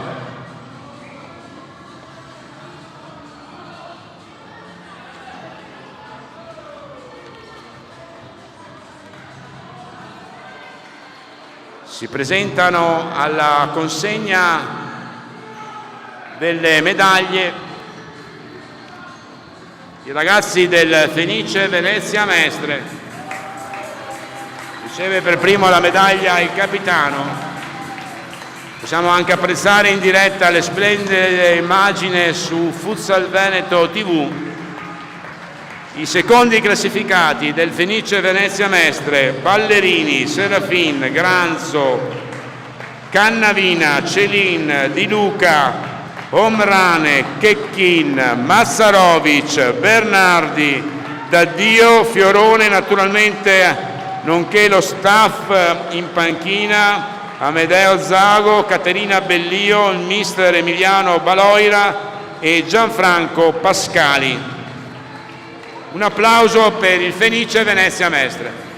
Si presentano alla consegna delle medaglie i ragazzi del Fenice Venezia Mestre. Riceve per primo la medaglia il capitano. Possiamo anche apprezzare in diretta le splendide immagini su Futsal Veneto TV i secondi classificati del Fenice Venezia Mestre: Ballerini, Serafin, Granzo, Cannavina, Celin, Di Luca, Omrane, Checchin, Mazzarovic, Bernardi, Daddio, Fiorone naturalmente, nonché lo staff in panchina, Amedeo Zago, Caterina Bellio, il mister Emiliano Baloira e Gianfranco Pascali. Un applauso per il Fenice Venezia Mestre.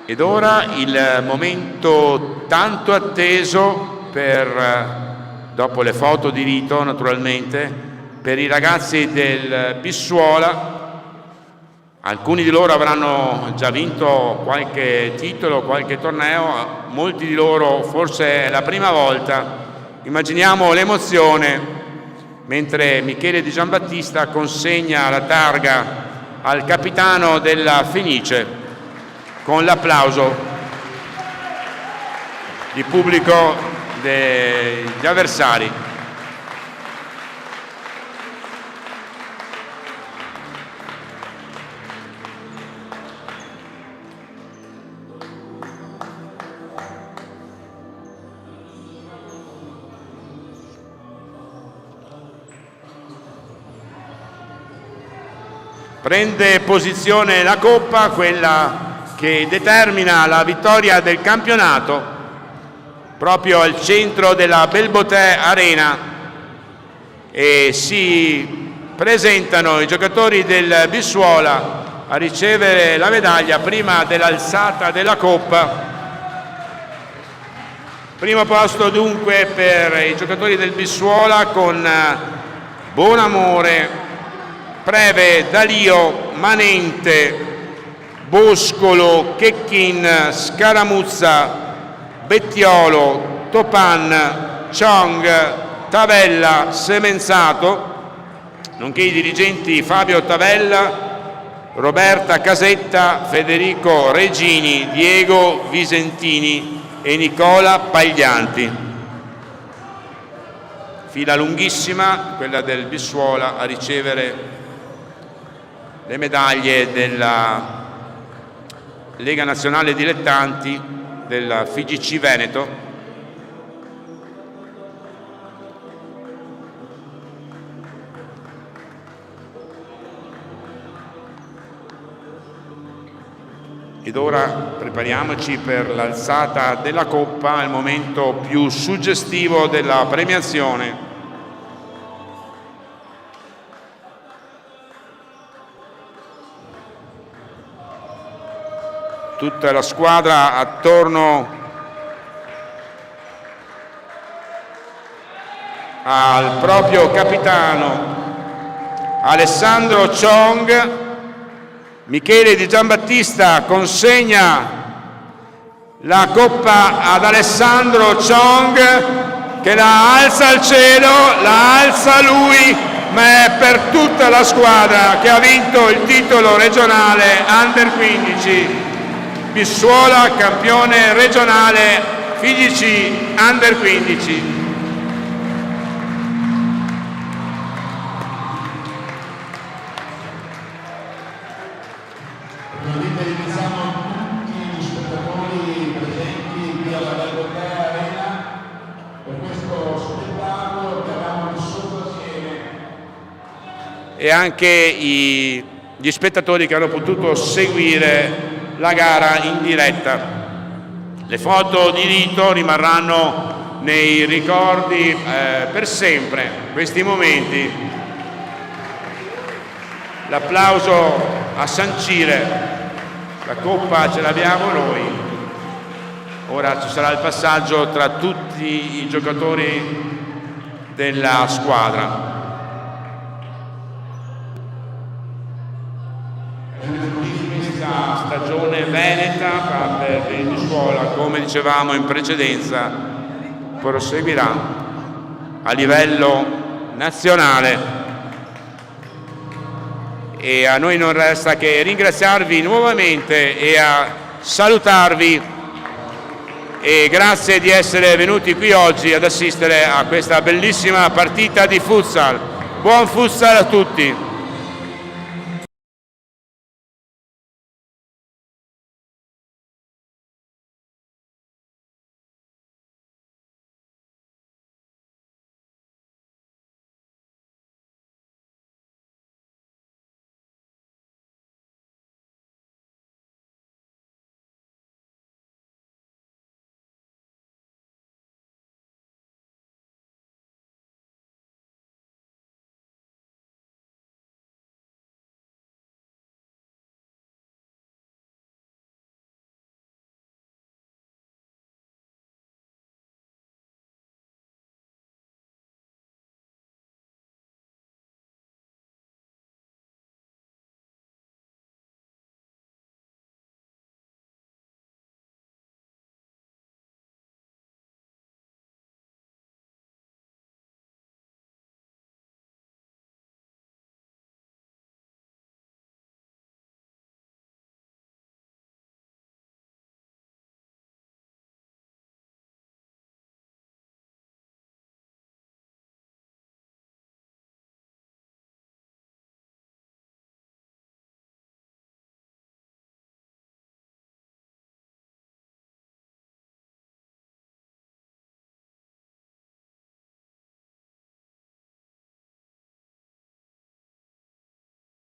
Ed ora il momento tanto atteso dopo le foto di rito naturalmente, per i ragazzi del Bissuola. Alcuni di loro avranno già vinto qualche titolo, qualche torneo, molti di loro forse è la prima volta. Immaginiamo l'emozione mentre Michele Di Giambattista consegna la targa al capitano della Fenice, con l'applauso di pubblico degli avversari. prende posizione la Coppa, quella che determina la vittoria del campionato, proprio al centro della Belboté Arena, e si presentano i giocatori del Bissuola a ricevere la medaglia prima dell'alzata della Coppa. Primo posto dunque per i giocatori del Bissuola con Bonamore, Preve, Dalio, Manente, Boscolo, Checchin, Scaramuzza, Bettiolo, Topan, Chong, Tavella, Semenzato, nonché i dirigenti Fabio Tavella, Roberta Casetta, Federico Regini, Diego Visentini e Nicola Paglianti. Fila lunghissima, quella del Bissuola, a ricevere le medaglie della Lega Nazionale Dilettanti, della FIGC Veneto. Ed ora prepariamoci per l'alzata della Coppa, il momento più suggestivo della premiazione. Tutta la squadra attorno al proprio capitano Alessandro Chong. Michele Di Giambattista consegna la Coppa ad Alessandro Chong, che la alza al cielo, la alza lui, ma è per tutta la squadra che ha vinto il titolo regionale Under 15. Bissuola campione regionale FIGC Under 15. E anche gli spettatori che hanno potuto seguire la gara in diretta. Le foto di rito rimarranno nei ricordi per sempre, questi momenti. L'applauso a sancire, la Coppa ce l'abbiamo noi. Ora ci sarà il passaggio tra tutti i giocatori della squadra. Stagione veneta per il Bissuola, come dicevamo in precedenza, proseguirà a livello nazionale, e a noi non resta che ringraziarvi nuovamente e a salutarvi, e grazie di essere venuti qui oggi ad assistere a questa bellissima partita di futsal. Buon futsal a tutti!